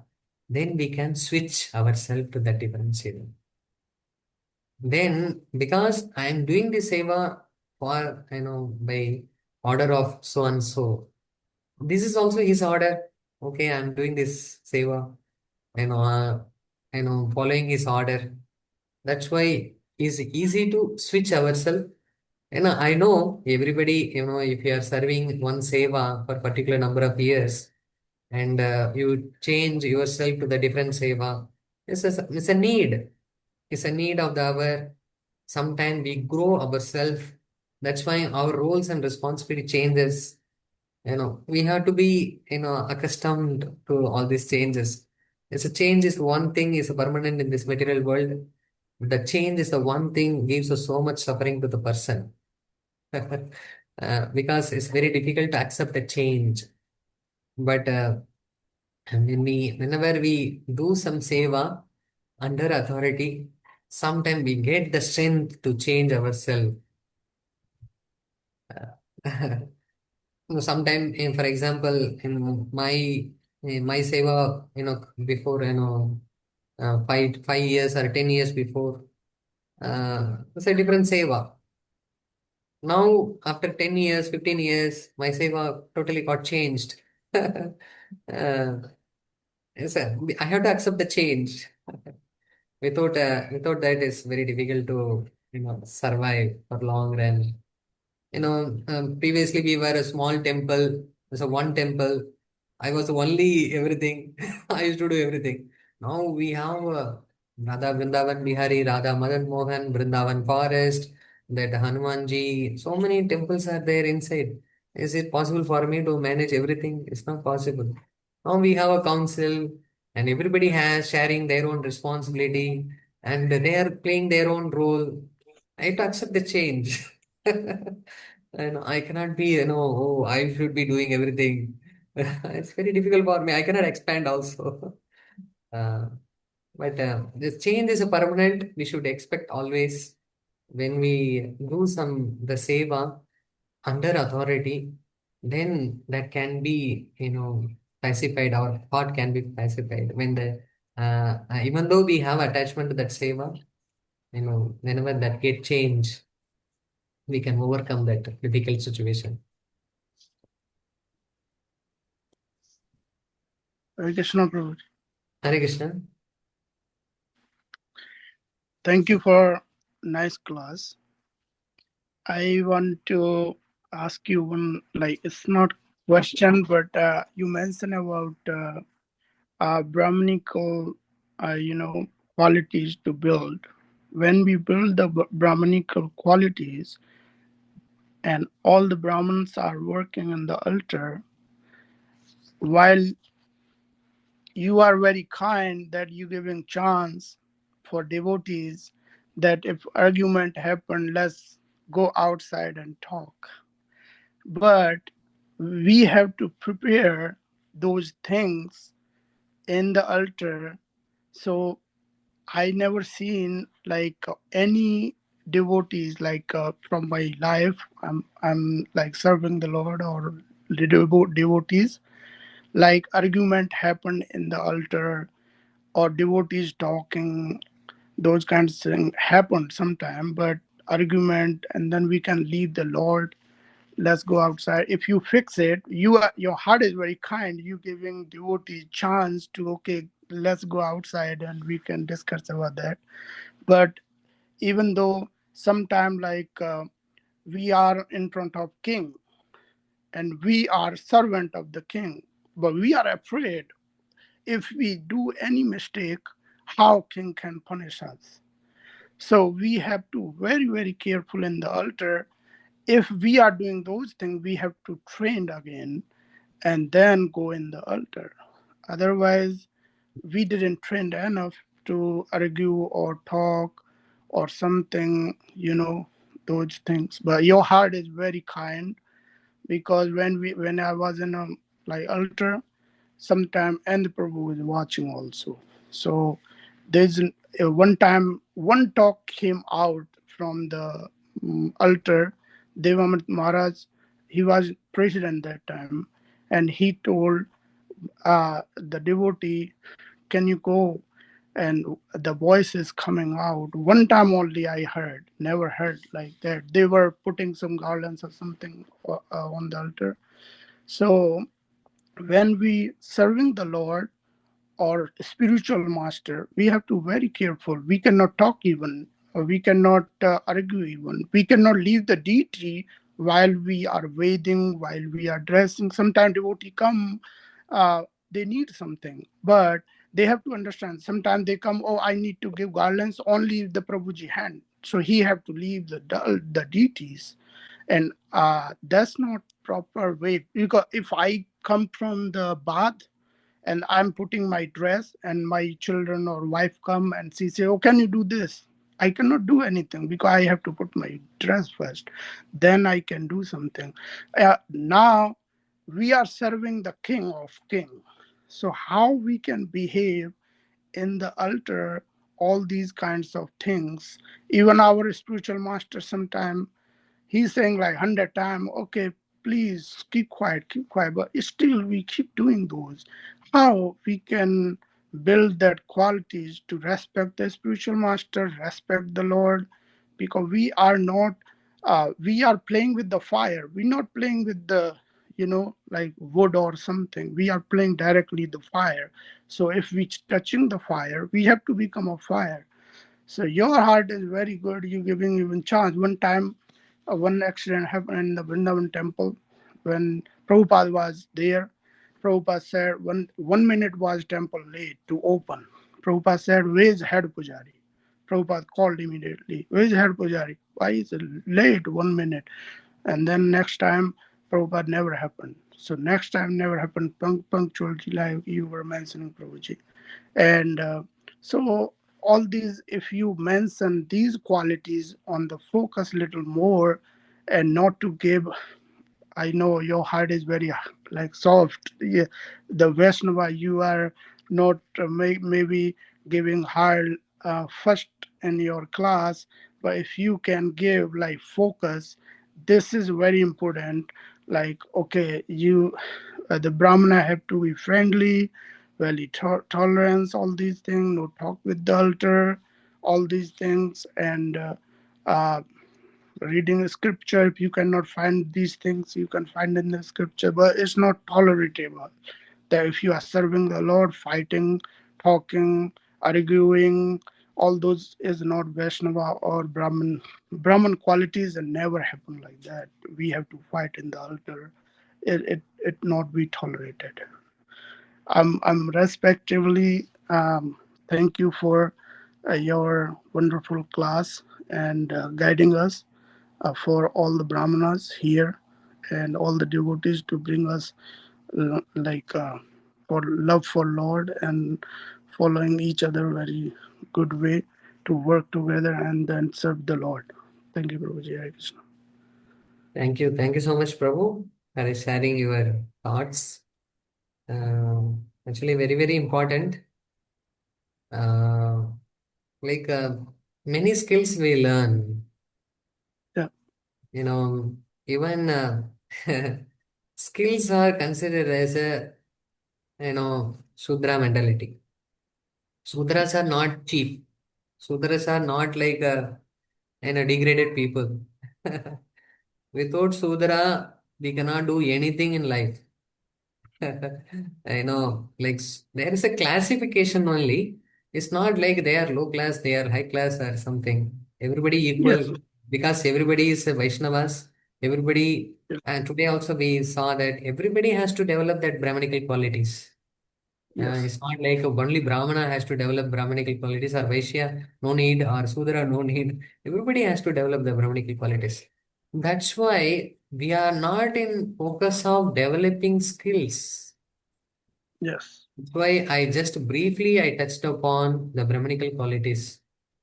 [SPEAKER 1] then we can switch ourselves to that different seva. Then, because I am doing the seva for, by order of so and so, this is also his order. Okay, I'm doing this seva, following his order. That's why it's easy to switch ourselves. I know everybody, if you are serving one seva for particular number of years and you change yourself to the different seva, it's a need. It's a need of the hour. Sometimes we grow ourselves. That's why our roles and responsibility changes. We have to be, accustomed to all these changes. It's a change is one thing is permanent in this material world. The change is the one thing gives us so much suffering to the person. Because it's very difficult to accept the change. But whenever we do some seva under authority, sometimes we get the strength to change ourselves. Sometimes, for example, in my seva, before, 5 years or 10 years before, it's a different seva. Now, after 10 years, 15 years, my seva totally got changed. I have to accept the change. Without that, it's very difficult to survive for long run. Previously we were a small temple. There's a one temple. I was only everything. I used to do everything. Now we have Radha Vrindavan Bihari, Radha Madan Mohan, Vrindavan Forest, that Hanumanji. So many temples are there inside. Is it possible for me to manage everything? It's not possible. Now we have a council and everybody has sharing their own responsibility and they are playing their own role. I have to accept the change. And I cannot be, oh, I should be doing everything. It's very difficult for me. I cannot expand also. Uh, but this change is a permanent. We should expect always when we do the seva under authority, then that can be, pacified. Our thought can be pacified. When even though we have attachment to that seva, whenever that get changed, we can overcome that difficult situation.
[SPEAKER 5] Hare Krishna, Prabhu.
[SPEAKER 1] Hare Krishna.
[SPEAKER 10] Thank you for nice class. I want to ask you one, like, it's not question, but you mentioned about Brahminical, qualities to build. When we build the Brahminical qualities and all the Brahmins are working in the altar, while you are very kind that you giving chance for devotees that if argument happen, let's go outside and talk. But we have to prepare those things in the altar. So I never seen like any devotees like from my life. I'm like serving the Lord or the devotees. Like argument happened in the altar or devotees talking. Those kinds of things happen sometime, but argument and then we can leave the Lord. Let's go outside. If you fix it, your heart is very kind. You giving devotees chance to okay, let's go outside and we can discuss about that. But even though sometime like we are in front of king and we are servant of the king, but we are afraid if we do any mistake, how king can punish us. So we have to very, very careful in the altar. If we are doing those things, we have to train again and then go in the altar. Otherwise, we didn't train enough to argue or talk or something, those things. But your heart is very kind because when I was in a like altar, sometime and the Prabhu is watching also. So there's one time one talk came out from the altar. Devamrit Maharaj, he was president that time, and he told the devotee, "Can you go?" And the voice is coming out. One time only I heard, never heard like that. They were putting some garlands or something on the altar. So when we serving the Lord or spiritual master, we have to very careful. We cannot talk even, or we cannot argue even. We cannot leave the deity while we are waiting, while we are dressing. Sometimes devotee come, they need something, but they have to understand. Sometimes they come, oh, I need to give garlands only the Prabhuji hand. So he have to leave the deities, and that's not proper way. Because if I come from the bath and I'm putting my dress and my children or wife come and she say, oh, can you do this? I cannot do anything because I have to put my dress first. Then I can do something. Now we are serving the king of king. So how we can behave in the altar, all these kinds of things. Even our spiritual master sometime he's saying like 100 times, okay, please keep quiet, but still we keep doing those. How we can build that qualities to respect the spiritual master, respect the Lord, because we are not, we are playing with the fire. We're not playing with the, like wood or something. We are playing directly the fire. So if we touching the fire, we have to become a fire. So your heart is very good. You giving even chance. One time, one accident happened in the Vrindavan temple when Prabhupada was there. Prabhupada said one minute was temple late to open. Prabhupada said, "Where's head pujari?" Prabhupada called immediately. "Where's head pujari? Why is it late 1 minute?" And then next time, Prabhupada never happened. So next time never happened. Punctuality, like you were mentioning, Prabhuji. And so all these, if you mention these qualities on the focus little more and not to give, I know your heart is very like soft. Yeah, the Vaishnava, you are not maybe giving hard first in your class, but if you can give like focus, this is very important. Like, okay, the Brahmana have to be friendly, very tolerance, all these things, no talk with the altar, all these things, and uh, reading the scripture. If you cannot find these things, you can find in the scripture, but it's not tolerable that if you are serving the Lord, fighting, talking, arguing, all those is not Vaishnava or Brahman. Brahman qualities and never happen like that. We have to fight in the altar. It not be tolerated. I'm respectively thank you for your wonderful class and guiding us for all the brahmanas here and all the devotees to bring us for love for Lord and following each other very good way to work together and then serve the Lord. Thank you, Prabhuji. Hare Krishna.
[SPEAKER 1] Thank you. Thank you so much, Prabhu, for sharing your thoughts. Actually, very, very important. Uh, like many skills we learn,
[SPEAKER 10] Yeah.
[SPEAKER 1] Even skills are considered as Shudra mentality. Sudras are not cheap. Sudras are not like degraded people. Without Sudra, we cannot do anything in life. There is a classification only. It's not like they are low class, they are high class or something. Everybody
[SPEAKER 10] Yes.
[SPEAKER 1] equal because everybody is a Vaishnavas. Everybody,
[SPEAKER 10] Yes.
[SPEAKER 1] and today also we saw that everybody has to develop that Brahmanical qualities.
[SPEAKER 10] Yes.
[SPEAKER 1] It's not like only Brahmana has to develop Brahmanical qualities or Vaishya, no need, or Sudra, no need. Everybody has to develop the Brahmanical qualities. That's why we are not in focus of developing skills.
[SPEAKER 10] Yes.
[SPEAKER 1] That's why I just briefly I touched upon the Brahmanical qualities.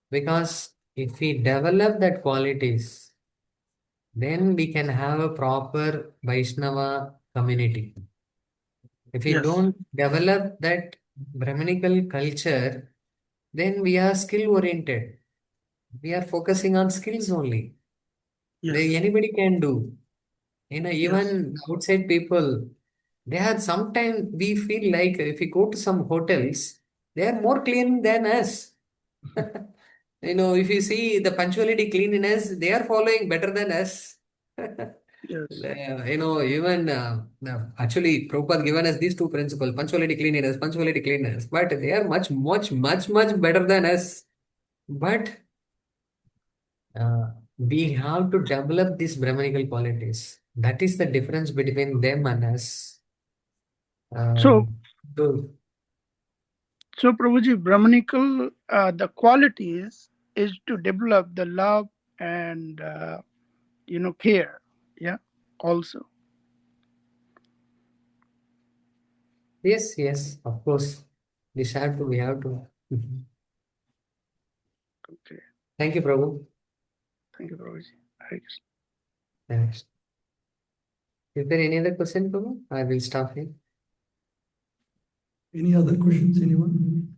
[SPEAKER 1] Because if we develop that qualities, then we can have a proper Vaishnava community. If we
[SPEAKER 10] Yes.
[SPEAKER 1] don't develop that Brahminical culture, then we are skill oriented. We are focusing on skills only.
[SPEAKER 10] Yes.
[SPEAKER 1] Anybody can do.
[SPEAKER 10] Yes.
[SPEAKER 1] Even outside people, they are sometimes we feel like if we go to some hotels, they are more clean than us. If you see the punctuality cleanliness, they are following better than us.
[SPEAKER 10] Yes.
[SPEAKER 1] Even actually, Prabhupada given us these two principles, punctuality, cleanliness, but they are much, much, much, much better than us. But we have to develop these Brahmanical qualities. That is the difference between them and us.
[SPEAKER 10] So,
[SPEAKER 1] So,
[SPEAKER 10] Prabhuji, Brahmanical, the qualities is to develop the love and, care. Yeah. Also.
[SPEAKER 1] yes, of course. We have to. Mhm.
[SPEAKER 10] Okay.
[SPEAKER 1] Thank you, Prabhu.
[SPEAKER 10] Thank you, Prabhuji. Hare Krishna.
[SPEAKER 1] Thanks. Is there any other question, Prabhu? I will stop here.
[SPEAKER 7] Any other questions, anyone?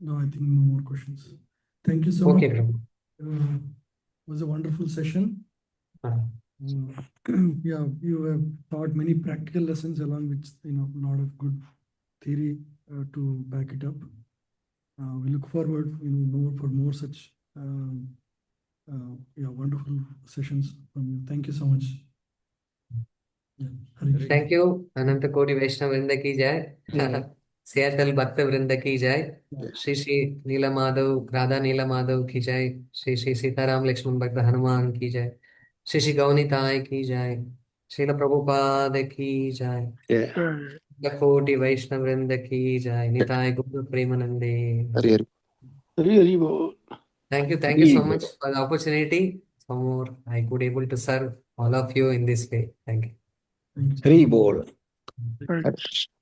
[SPEAKER 7] No, I think no more questions. Thank you so
[SPEAKER 1] Okay,
[SPEAKER 7] much.
[SPEAKER 1] Prabhu.
[SPEAKER 7] It was a wonderful session. Yeah, you have taught many practical lessons along with a lot of good theory to back it up. We look forward, for more such wonderful sessions from you. Thank you so much. Yeah, Hare Krishna.
[SPEAKER 1] Thank you. Ananta Koti Vaishnava Vrinda ki jai. Seattle Bhakta Vrinda ki jai. Shri Shri Neela Madhav, Radha Neela Madhav ki jai. Shri Shri Sitaram Lakshman Bhakta Hanuman ki jai. Shri Shri Gauni Tai ki jai. Srila Prabhupada ki jai.
[SPEAKER 10] Hare
[SPEAKER 1] The Koti Vaishnava Vrinda ki jai. Nitai Guru Premanande.
[SPEAKER 5] Hare Bol.
[SPEAKER 1] Thank you so much for the opportunity. So more I could able to serve all of you in this way. Thank you.
[SPEAKER 3] Hari Bol.
[SPEAKER 10] Krishna.